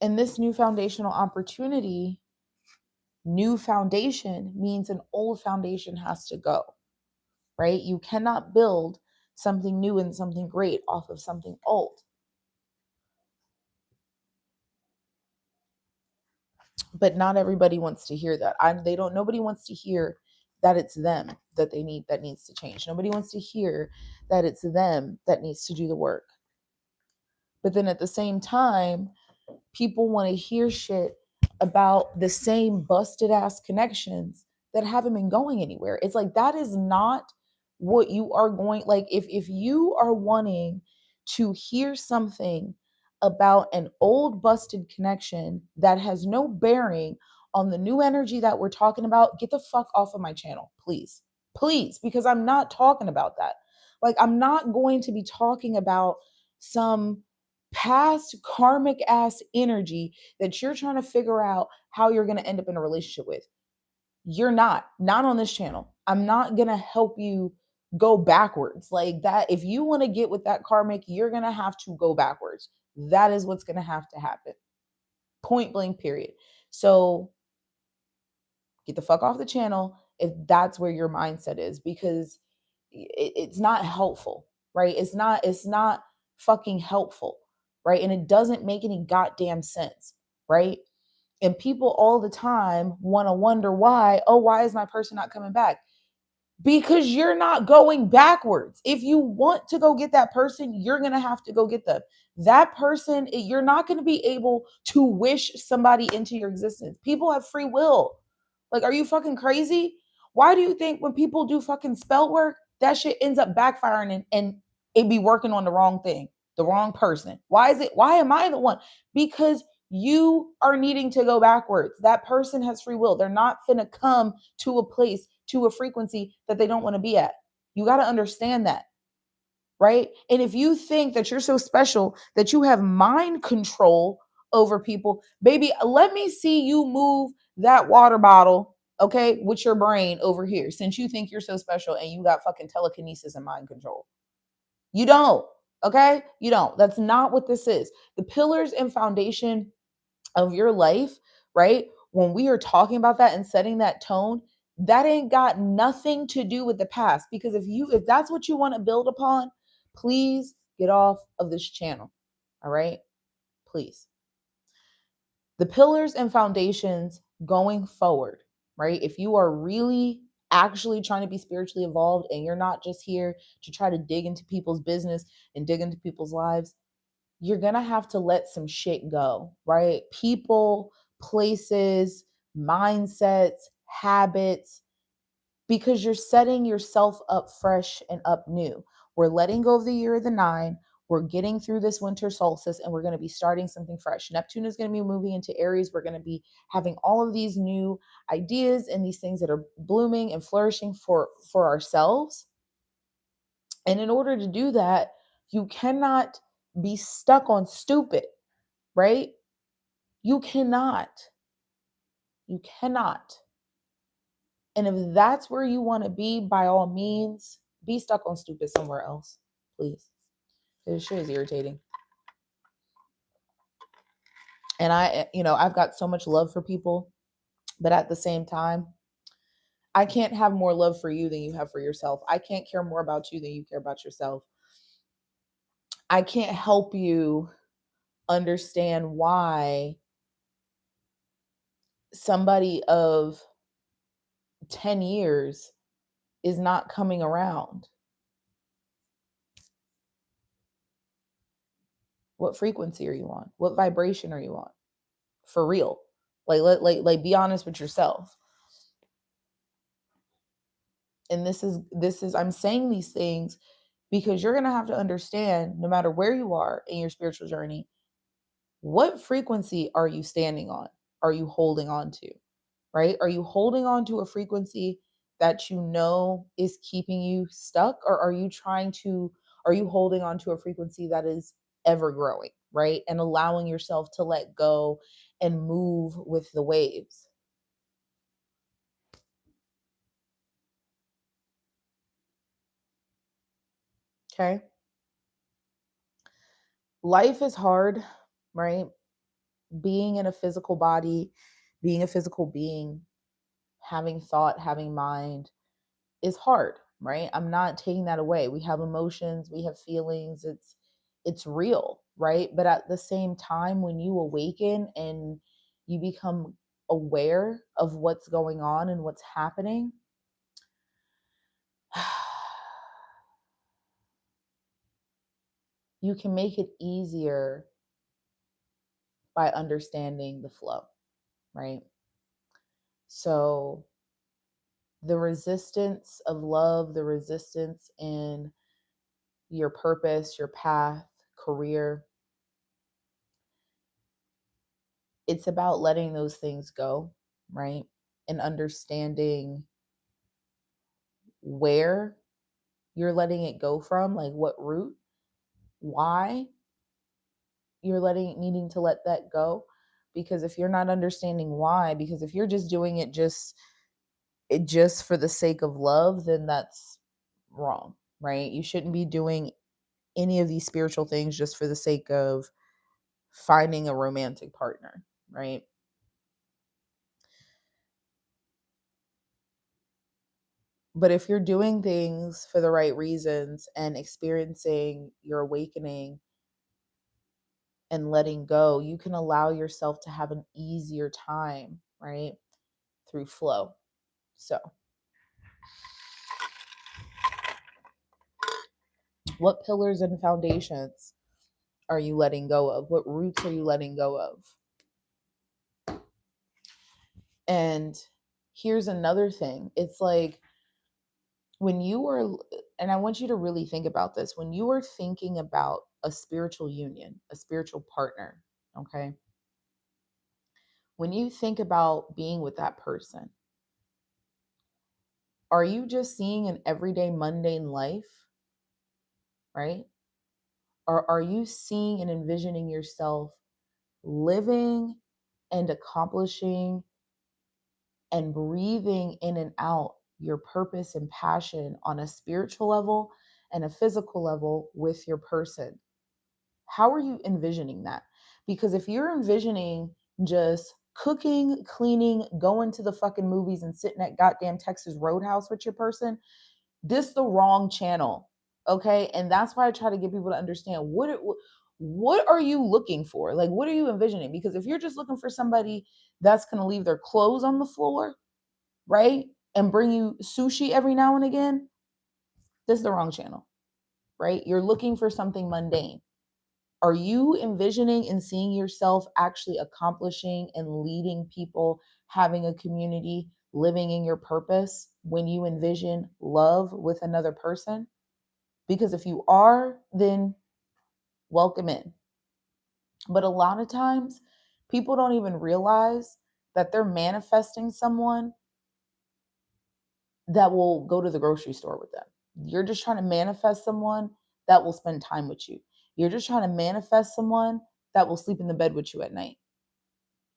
And this new foundational opportunity New foundation means an old foundation has to go, right? You cannot build something new and something great off of something old. But not everybody wants to hear that. Nobody wants to hear that it's them that needs to change. Nobody wants to hear that it's them that needs to do the work. But then at the same time, people want to hear shit about the same busted ass connections that haven't been going anywhere. It's like that is not what you are going, like if you are wanting to hear something about an old busted connection that has no bearing on the new energy that we're talking about, get the fuck off of my channel, please. Please, because I'm not talking about that. Like I'm not going to be talking about some past karmic ass energy that you're trying to figure out how you're going to end up in a relationship with. You're not on this channel. I'm not going to help you go backwards like that. If you want to get with that karmic, you're going to have to go backwards. That is what's going to happen. Point blank, period. So get the fuck off the channel if that's where your mindset is, because it's not helpful, right? It's not fucking helpful, right? And it doesn't make any goddamn sense, right? And people all the time want to wonder why, oh, why is my person not coming back? Because you're not going backwards. If you want to go get that person, you're going to have to go get them. That person, you're not going to be able to wish somebody into your existence. People have free will. Like, are you fucking crazy? Why do you think when people do fucking spell work, that shit ends up backfiring and it be working on the wrong thing, the wrong person? Why am I the one? Because you are needing to go backwards. That person has free will. They're not finna come to a place, to a frequency that they don't want to be at. You got to understand that, right? And if you think that you're so special that you have mind control over people, baby, let me see you move that water bottle, okay, with your brain over here, since you think you're so special and you got fucking telekinesis and mind control. You don't, okay? You don't. That's not what this is. The pillars and foundation of your life, right? When we are talking about that and setting that tone, that ain't got nothing to do with the past. Because if that's what you want to build upon, please get off of this channel. All right? Please. The pillars and foundations going forward, right? If you are really actually trying to be spiritually evolved and you're not just here to try to dig into people's business and dig into people's lives, you're going to have to let some shit go, right? People, places, mindsets, habits, because you're setting yourself up fresh and up new. We're letting go of the year of the nine. We're getting through this winter solstice and we're going to be starting something fresh. Neptune is going to be moving into Aries. We're going to be having all of these new ideas and these things that are blooming and flourishing for ourselves. And in order to do that, you cannot be stuck on stupid, right? You cannot. You cannot. And if that's where you want to be, by all means, be stuck on stupid somewhere else, please. This shit is irritating. And I've got so much love for people, but at the same time, I can't have more love for you than you have for yourself. I can't care more about you than you care about yourself. I can't help you understand why somebody of 10 years is not coming around. What frequency are you on? What vibration are you on? For real. Like be honest with yourself. And this is I'm saying these things because you're going to have to understand, no matter where you are in your spiritual journey, what frequency are you standing on? Are you holding on to? Right? Are you holding on to a frequency that you know is keeping you stuck? Or are you holding on to a frequency that is ever growing, right? And allowing yourself to let go and move with the waves. Okay. Life is hard, right? Being in a physical body, being a physical being, having thought, having mind is hard, right? I'm not taking that away. We have emotions, we have feelings. It's real, right? But at the same time, when you awaken and you become aware of what's going on and what's happening, you can make it easier by understanding the flow, right? So the resistance of love, the resistance in your purpose, your path, career, it's about letting those things go, right? And understanding where you're letting it go from, like what route, why you're needing to let that go. Because if you're not understanding why, because if you're just doing it just for the sake of love, then that's wrong, right? You shouldn't be doing any of these spiritual things just for the sake of finding a romantic partner, right? But if you're doing things for the right reasons and experiencing your awakening and letting go, you can allow yourself to have an easier time, right? Through flow. So, what pillars and foundations are you letting go of? What roots are you letting go of? And here's another thing. It's like when you are, and I want you to really think about this, when you are thinking about a spiritual union, a spiritual partner, okay? When you think about being with that person, are you just seeing an everyday mundane life, right? Or are you seeing and envisioning yourself living and accomplishing and breathing in and out your purpose and passion on a spiritual level and a physical level with your person? How are you envisioning that? Because if you're envisioning just cooking, cleaning, going to the fucking movies and sitting at goddamn Texas Roadhouse with your person, this the wrong channel. Okay? And that's why I try to get people to understand what are you looking for? Like what are you envisioning? Because if you're just looking for somebody that's going to leave their clothes on the floor, right? And bring you sushi every now and again, this is the wrong channel, right? You're looking for something mundane. Are you envisioning and seeing yourself actually accomplishing and leading people, having a community, living in your purpose when you envision love with another person? Because if you are, then welcome in. But a lot of times, people don't even realize that they're manifesting someone that will go to the grocery store with them. You're just trying to manifest someone that will spend time with you. You're just trying to manifest someone that will sleep in the bed with you at night.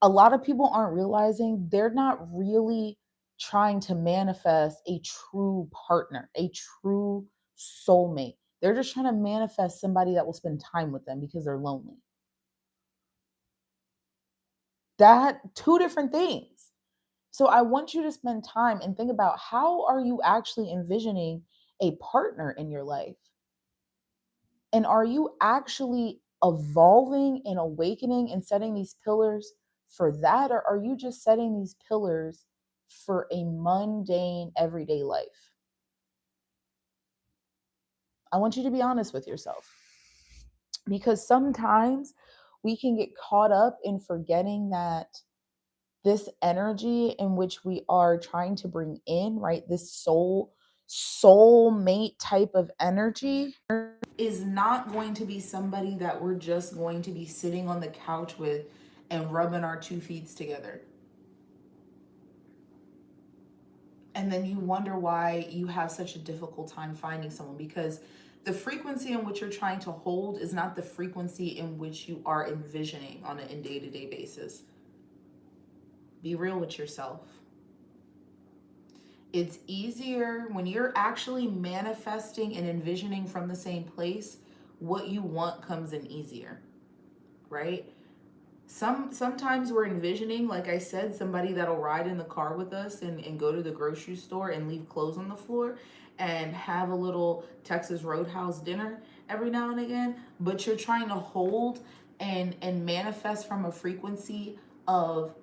A lot of people aren't realizing they're not really trying to manifest a true partner, a true soulmate. They're just trying to manifest somebody that will spend time with them because they're lonely. That two different things. So I want you to spend time and think about how are you actually envisioning a partner in your life? And are you actually evolving and awakening and setting these pillars for that? Or are you just setting these pillars for a mundane everyday life? I want you to be honest with yourself because sometimes we can get caught up in forgetting that this energy in which we are trying to bring in, right? This soulmate type of energy is not going to be somebody that we're just going to be sitting on the couch with and rubbing our 2 feet together. And then you wonder why you have such a difficult time finding someone because the frequency in which you're trying to hold is not the frequency in which you are envisioning on a day-to-day basis. Be real with yourself. It's easier when you're actually manifesting and envisioning from the same place. What you want comes in easier, right? Sometimes we're envisioning, like I said, somebody that'll ride in the car with us and go to the grocery store and leave clothes on the floor and have a little Texas Roadhouse dinner every now and again, but you're trying to hold and manifest from a frequency of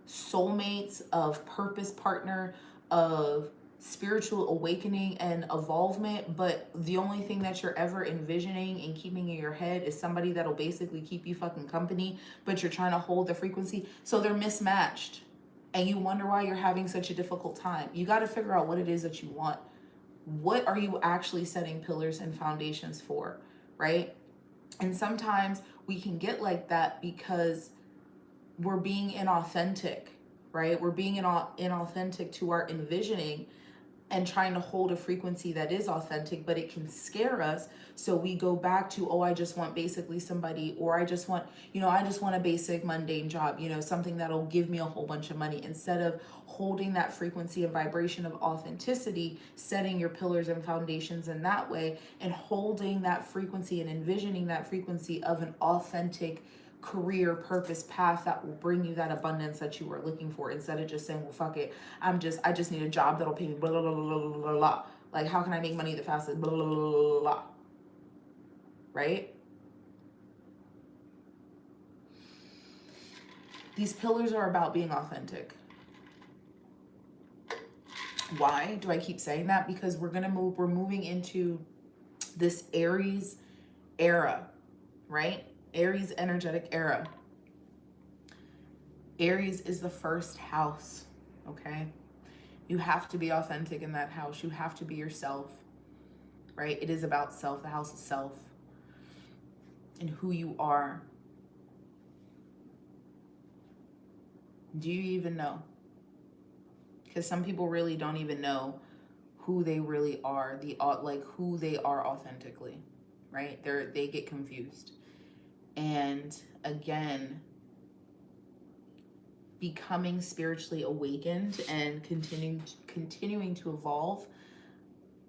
soulmates, of purpose partner, of spiritual awakening and evolvement, but the only thing that you're ever envisioning and keeping in your head is somebody that'll basically keep you fucking company, but you're trying to hold the frequency, so they're mismatched. And you wonder why you're having such a difficult time. You got to figure out what it is that you want. What are you actually setting pillars and foundations for, right? And sometimes we can get like that because we're being inauthentic, right? We're being inauthentic to our envisioning and trying to hold a frequency that is authentic, but it can scare us. So we go back to, oh, I just want basically somebody, or I just want, I just want a basic mundane job, something that'll give me a whole bunch of money, instead of holding that frequency and vibration of authenticity, setting your pillars and foundations in that way, and holding that frequency and envisioning that frequency of an authentic career purpose path that will bring you that abundance that you were looking for, instead of just saying, well, fuck it, I just need a job that'll pay me blah blah blah blah blah blah. Like, how can I make money the fastest, blah blah blah blah blah, right? These pillars are about being authentic. Why do I keep saying that? Because we're moving into this Aries era, right? Aries energetic era. Aries is the first house, okay? You have to be authentic in that house. You have to be yourself, right? It is about self, the house of self, and who you are. Do you even know? Because some people really don't even know who they really are, like who they are authentically, right? They get confused. And again, becoming spiritually awakened and continuing to evolve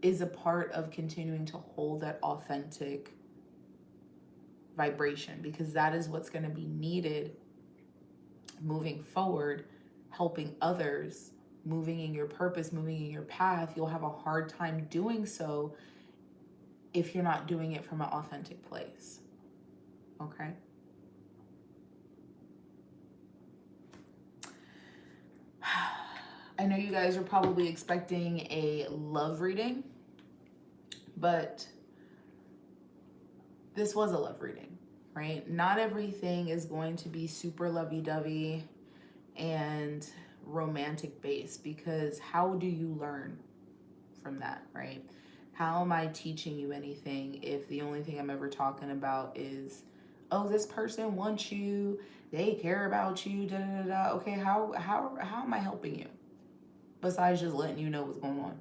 is a part of continuing to hold that authentic vibration, because that is what's going to be needed moving forward, helping others, moving in your purpose, moving in your path. You'll have a hard time doing so if you're not doing it from an authentic place. Okay? I know you guys are probably expecting a love reading, but this was a love reading, right? Not everything is going to be super lovey-dovey and romantic based, because how do you learn from that, right? How am I teaching you anything if the only thing I'm ever talking about is, oh, this person wants you, they care about you, da da da. Okay, how am I helping you besides just letting you know what's going on,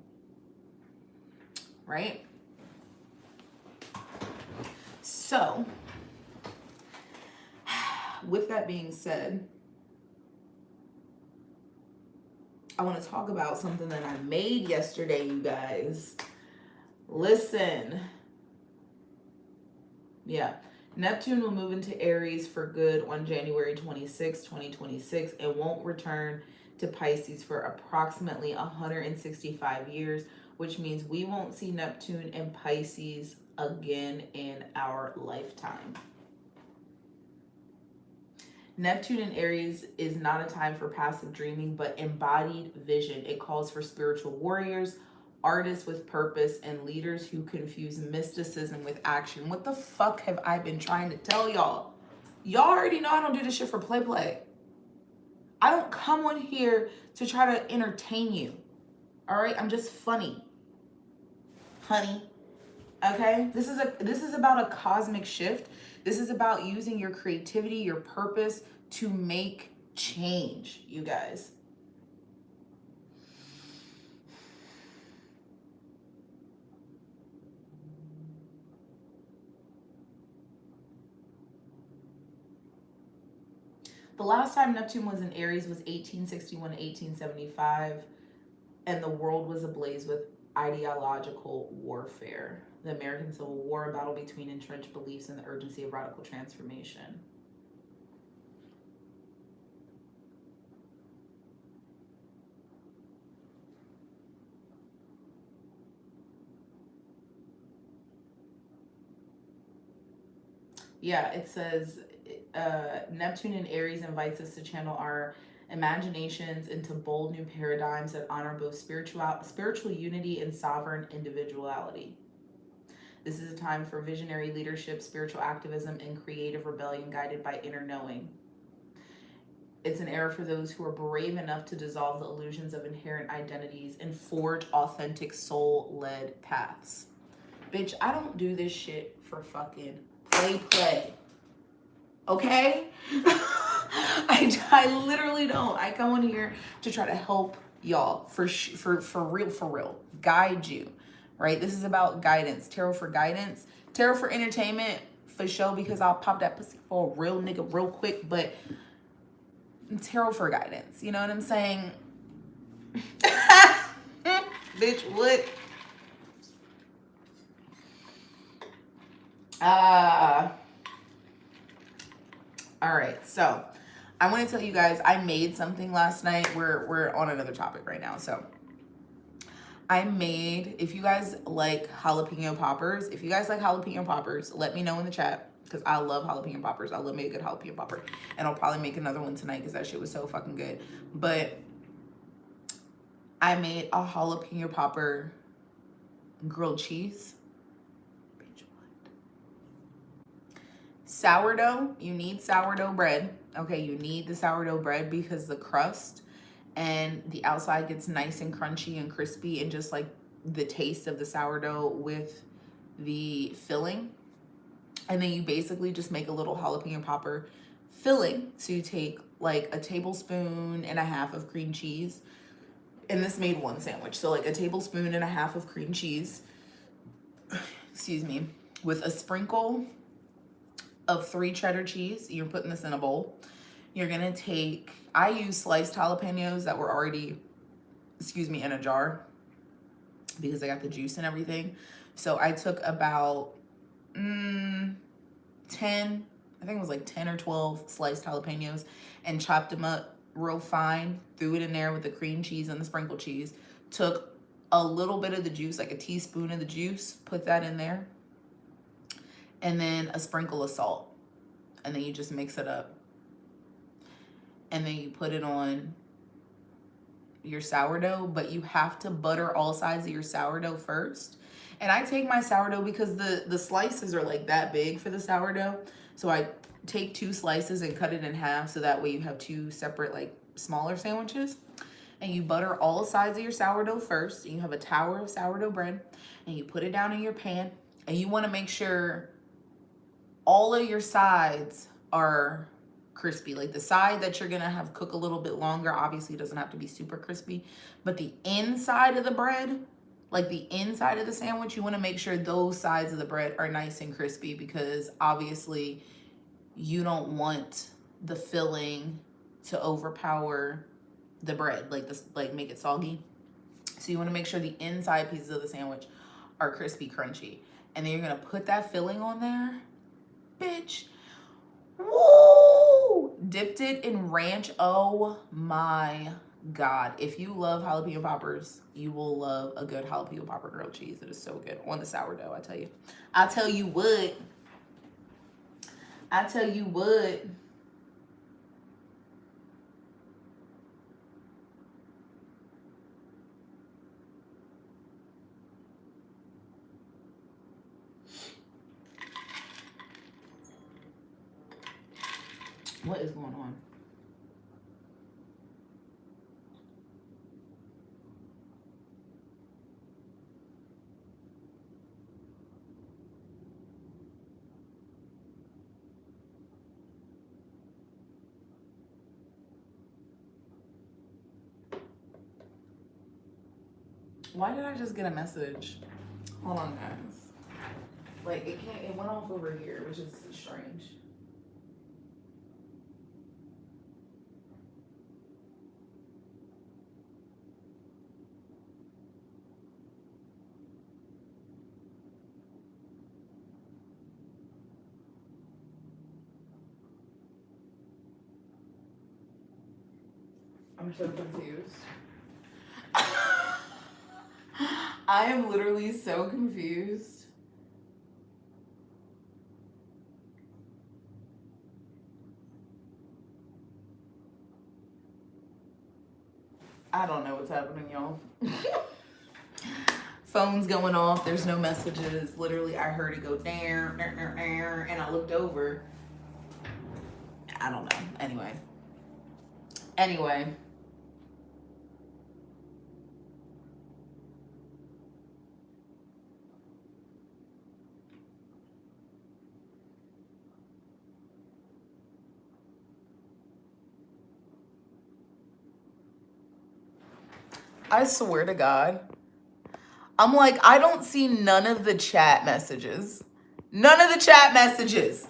right? So, with that being said, I want to talk about something that I made yesterday, you guys. Listen. Yeah. Neptune will move into Aries for good on January 26, 2026, and won't return to Pisces for approximately 165 years, which means we won't see Neptune in Pisces again in our lifetime. Neptune in Aries is not a time for passive dreaming, but embodied vision. It calls for spiritual warriors, artists with purpose, and leaders who confuse mysticism with action. What the fuck have I been trying to tell y'all? Y'all already know I don't do this shit for play. I don't come on here to try to entertain you. All right? I'm just funny. Honey. Okay? This is about a cosmic shift. This is about using your creativity, your purpose to make change, you guys. The last time Neptune was in Aries was 1861 to 1875, and the world was ablaze with ideological warfare. The American Civil War, a battle between entrenched beliefs and the urgency of radical transformation. Yeah, it says Neptune in Aries invites us to channel our imaginations into bold new paradigms that honor both spiritual unity and sovereign individuality. This is a time for visionary leadership, spiritual activism, and creative rebellion guided by inner knowing. It's an era for those who are brave enough to dissolve the illusions of inherent identities and forge authentic soul-led paths. Bitch, I don't do this shit for fucking play. Okay? I literally don't. I come on here to try to help y'all for real. Guide you, right? This is about guidance. Tarot for guidance. Tarot for entertainment, for sure, because I'll pop that pussy for a real nigga real quick, but tarot for guidance. You know what I'm saying? Bitch, what? All right, so I want to tell you guys, I made something last night. We're on another topic right now. So I made, if you guys like jalapeno poppers, let me know in the chat, because I love jalapeno poppers. I love me a good jalapeno popper. And I'll probably make another one tonight because that shit was so fucking good. But I made a jalapeno popper grilled cheese. Sourdough, you need sourdough bread. Okay, you need the sourdough bread because the crust and the outside gets nice and crunchy and crispy, and just like the taste of the sourdough with the filling. And then you basically just make a little jalapeno popper filling. So you take like a tablespoon and a half of cream cheese, and this made one sandwich. So like a tablespoon and a half of cream cheese, excuse me, with a sprinkle of 3 cheddar cheese. You're putting this in a bowl. You're gonna take, I use sliced jalapenos that were already, in a jar because I got the juice and everything. So I took about 10, I think it was like 10 or 12 sliced jalapenos and chopped them up real fine, threw it in there with the cream cheese and the sprinkled cheese, took a little bit of the juice, like a teaspoon of the juice, put that in there, and then a sprinkle of salt. And then you just mix it up. And then you put it on your sourdough, but you have to butter all sides of your sourdough first. And I take my sourdough because the slices are like that big for the sourdough. So I take 2 slices and cut it in half, so that way you have 2 separate, like, smaller sandwiches. And you butter all sides of your sourdough first. And you have a tower of sourdough bread, and you put it down in your pan. And you want to make sure all of your sides are crispy. Like the side that you're gonna have cook a little bit longer, obviously it doesn't have to be super crispy, but the inside of the bread, like the inside of the sandwich, you want to make sure those sides of the bread are nice and crispy, because obviously you don't want the filling to overpower the bread, like this, like make it soggy. So you want to make sure the inside pieces of the sandwich are crispy, crunchy. And then you're gonna put that filling on there, bitch. Woo! Dipped it in ranch. Oh my God. If you love jalapeno poppers, you will love a good jalapeno popper grilled cheese. It is so good on the sourdough, I tell you. I tell you what. What is going on? Why did I just get a message? Hold on, guys. Like, it went off over here, which is strange. I'm so confused. I am literally so confused. I don't know what's happening, y'all. Phone's going off. There's no messages. Literally, I heard it go down, and I looked over. I don't know. Anyway. I swear to God. I'm like, I don't see none of the chat messages. None of the chat messages.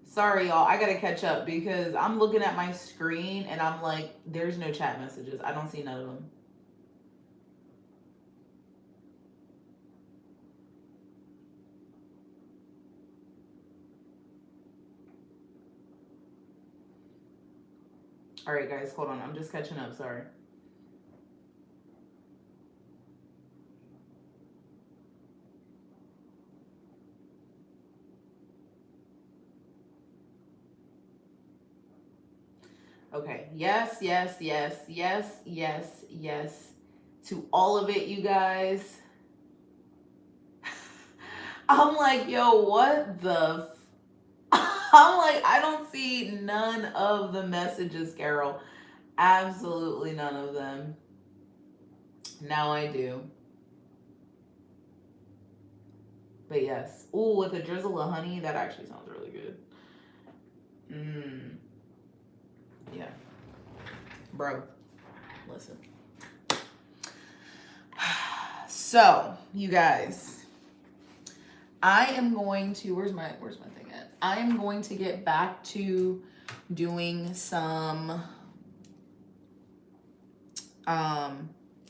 Sorry, y'all. I gotta catch up because I'm looking at my screen and I'm like, there's no chat messages. I don't see none of them. All right, guys, hold on. I'm just catching up. Sorry. Okay. Yes, yes, yes, yes, yes, yes. To all of it, you guys. I'm like, yo, what the? I'm like, I don't see none of the messages, Carol. Absolutely none of them. Now I do. But yes. Ooh, with a drizzle of honey, that actually sounds really good. Yeah. Bro, listen. So, you guys, I am going to, where's my thing at? I am going to get back to doing some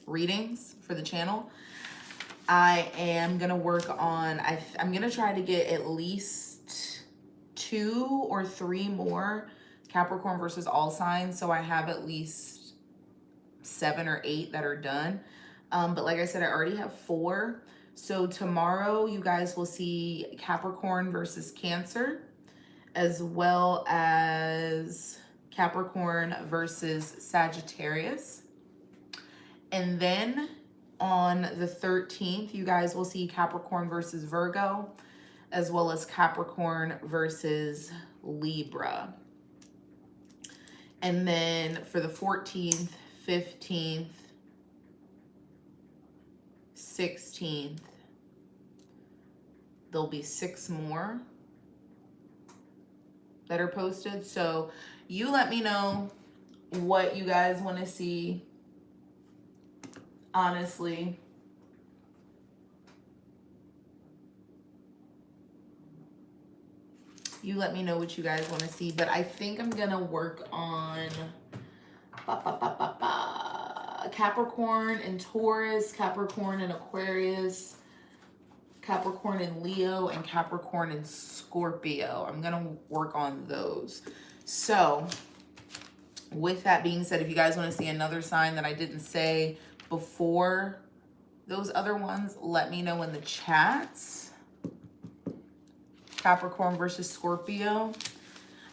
readings for the channel. I am gonna work on, I'm gonna try to get at least 2 or 3 more Capricorn versus all signs, so I have at least 7 or 8 that are done. But like I said, I already have 4. So tomorrow you guys will see Capricorn versus Cancer, as well as Capricorn versus Sagittarius. And then on the 13th, you guys will see Capricorn versus Virgo, as well as Capricorn versus Libra. And then for the 14th, 15th, 16th, there'll be 6 more that are posted. So you let me know what you guys want to see. Honestly, you let me know what you guys want to see. But I think I'm gonna work on Capricorn and Taurus, Capricorn and Aquarius, Capricorn and Leo, and Capricorn and Scorpio. I'm gonna work on those. So with that being said, if you guys want to see another sign that I didn't say before those other ones, let me know in the chats. Capricorn versus Scorpio.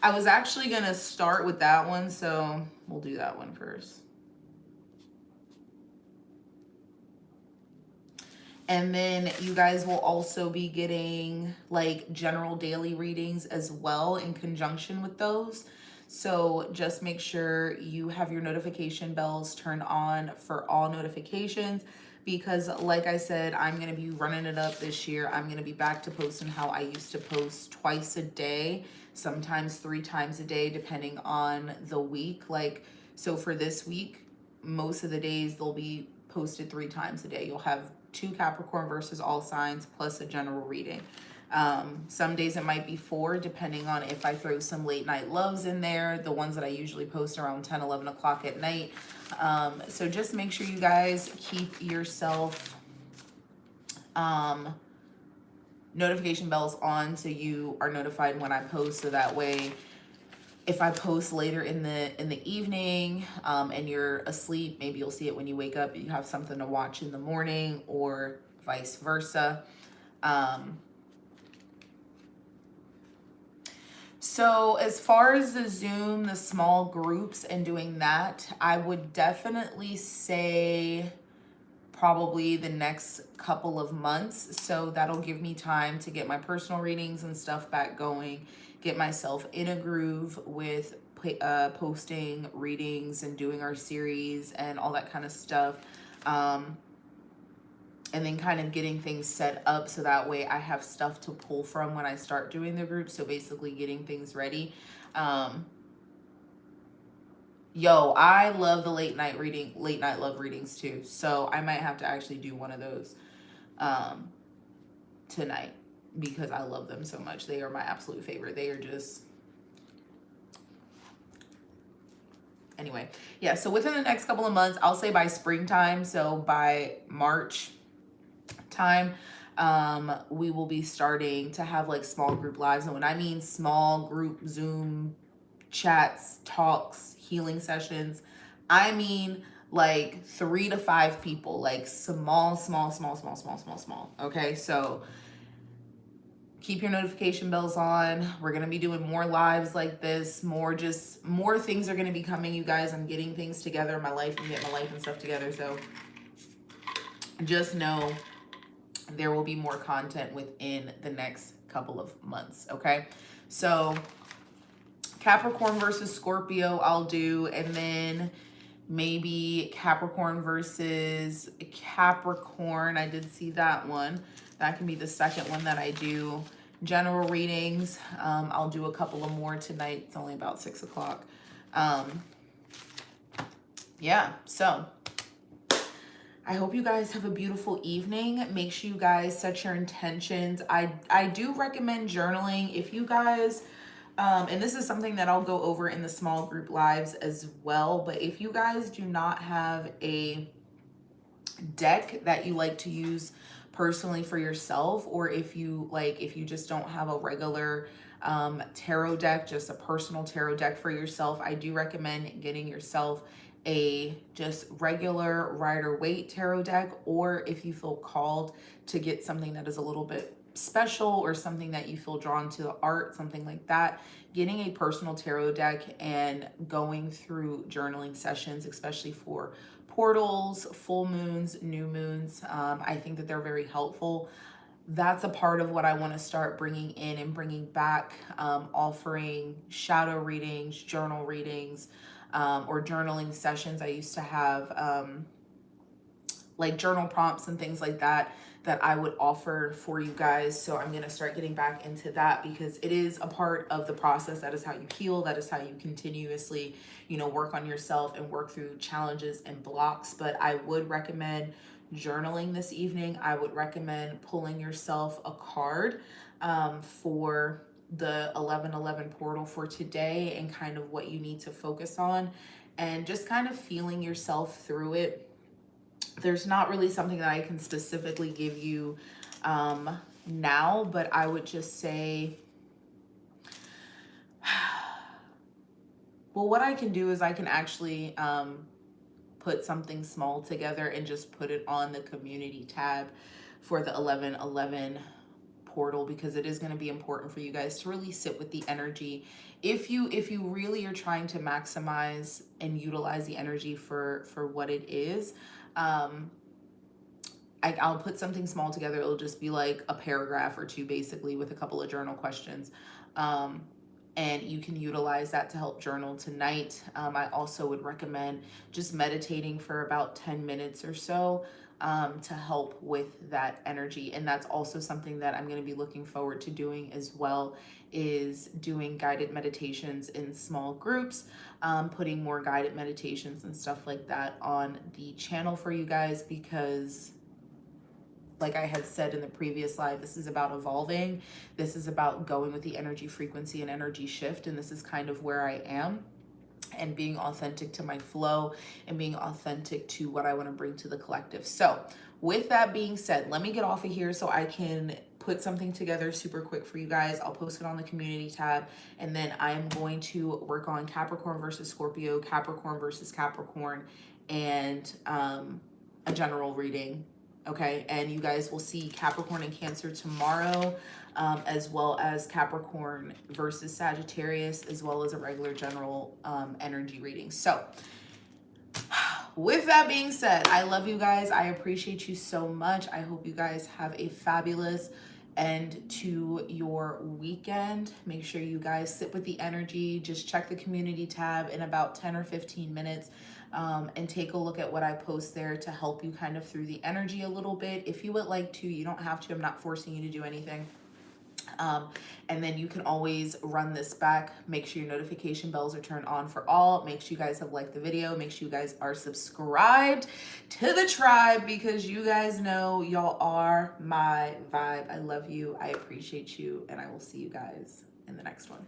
I was actually gonna start with that one, so we'll do that one first. And then you guys will also be getting like general daily readings as well in conjunction with those. So just make sure you have your notification bells turned on for all notifications, because like I said, I'm going to be running it up this year. I'm going to be back to posting how I used to post twice a day, sometimes 3 times a day, depending on the week. Like, so for this week, most of the days they'll be posted 3 times a day. You'll have 2 Capricorn versus all signs plus a general reading. Some days it might be 4, depending on if I throw some late night loves in there, the ones that I usually post around 10, 11 o'clock at night. So just make sure you guys keep yourself notification bells on so you are notified when I post, so that way if I post later in the evening and you're asleep, maybe you'll see it when you wake up, you have something to watch in the morning, or vice versa. So as far as the Zoom, the small groups and doing that, I would definitely say probably the next couple of months. So that'll give me time to get my personal readings and stuff back going, get myself in a groove with posting readings and doing our series and all that kind of stuff. And then kind of getting things set up so that way I have stuff to pull from when I start doing the group. So basically getting things ready. Yo, I love the late night love readings too. So I might have to actually do one of those tonight because I love them so much. They are my absolute favorite. They are just... Anyway, yeah, so within the next couple of months, I'll say by springtime, so by March time, we will be starting to have like small group lives. And when I mean small group Zoom chats, talks, healing sessions, I mean like 3 to 5 people, like small. Okay, so keep your notification bells on. We're going to be doing more lives like this, more things are going to be coming, you guys. I'm getting things together in my life and getting my life and stuff together. So just know there will be more content within the next couple of months. Okay, so Capricorn versus Scorpio I'll do, and then maybe Capricorn versus Capricorn. I did see that one. That can be the second one that I do. General readings, I'll do a couple of more tonight. It's only about 6 o'clock. Yeah, so I hope you guys have a beautiful evening. Make sure you guys set your intentions. I do recommend journaling. If you guys, and this is something that I'll go over in the small group lives as well, but if you guys do not have a deck that you like to use personally for yourself, or if you just don't have a regular tarot deck, just a personal tarot deck for yourself, I do recommend getting yourself a just regular Rider-Waite tarot deck, or if you feel called to get something that is a little bit special or something that you feel drawn to the art, something like that, getting a personal tarot deck and going through journaling sessions, especially for portals, full moons, new moons, I think that they're very helpful. That's a part of what I want to start bringing in and bringing back, offering shadow readings, journal readings, or journaling sessions. I used to have like journal prompts and things like that I would offer for you guys. So I'm going to start getting back into that because it is a part of the process. That is how you heal. That is how you continuously, work on yourself and work through challenges and blocks. But I would recommend journaling this evening. I would recommend pulling yourself a card for the 1111 portal for today and kind of what you need to focus on and just kind of feeling yourself through it. There's not really something that I can specifically give you now, but I would just say, well, what I can do is I can actually put something small together and just put it on the community tab for the 1111 portal, because it is going to be important for you guys to really sit with the energy. If you really are trying to maximize and utilize the energy for what it is, I'll put something small together. It'll just be like a paragraph or two, basically, with a couple of journal questions. And you can utilize that to help journal tonight. I also would recommend just meditating for about 10 minutes or so to help with that energy. And that's also something that I'm going to be looking forward to doing as well, is doing guided meditations in small groups, putting more guided meditations and stuff like that on the channel for you guys, because like I had said in the previous live, this is about evolving. This is about going with the energy frequency and energy shift. And this is kind of where I am, and being authentic to my flow and being authentic to what I want to bring to the collective. So with that being said, let me get off of here so I can put something together super quick for you guys. I'll post it on the community tab, and then I'm going to work on Capricorn versus Scorpio, Capricorn versus Capricorn, and a general reading Okay, and you guys will see Capricorn and Cancer tomorrow, as well as Capricorn versus Sagittarius, as well as a regular general energy reading. So with that being said, I love you guys. I appreciate you so much. I hope you guys have a fabulous end to your weekend. Make sure you guys sit with the energy. Just check the community tab in about 10 or 15 minutes and take a look at what I post there to help you kind of through the energy a little bit. If you would like to, you don't have to. I'm not forcing you to do anything. And then you can always run this back. Make sure your notification bells are turned on for all. Make sure you guys have liked the video. Make sure you guys are subscribed to the tribe, because you guys know y'all are my vibe. I love you. I appreciate you. And I will see you guys in the next one.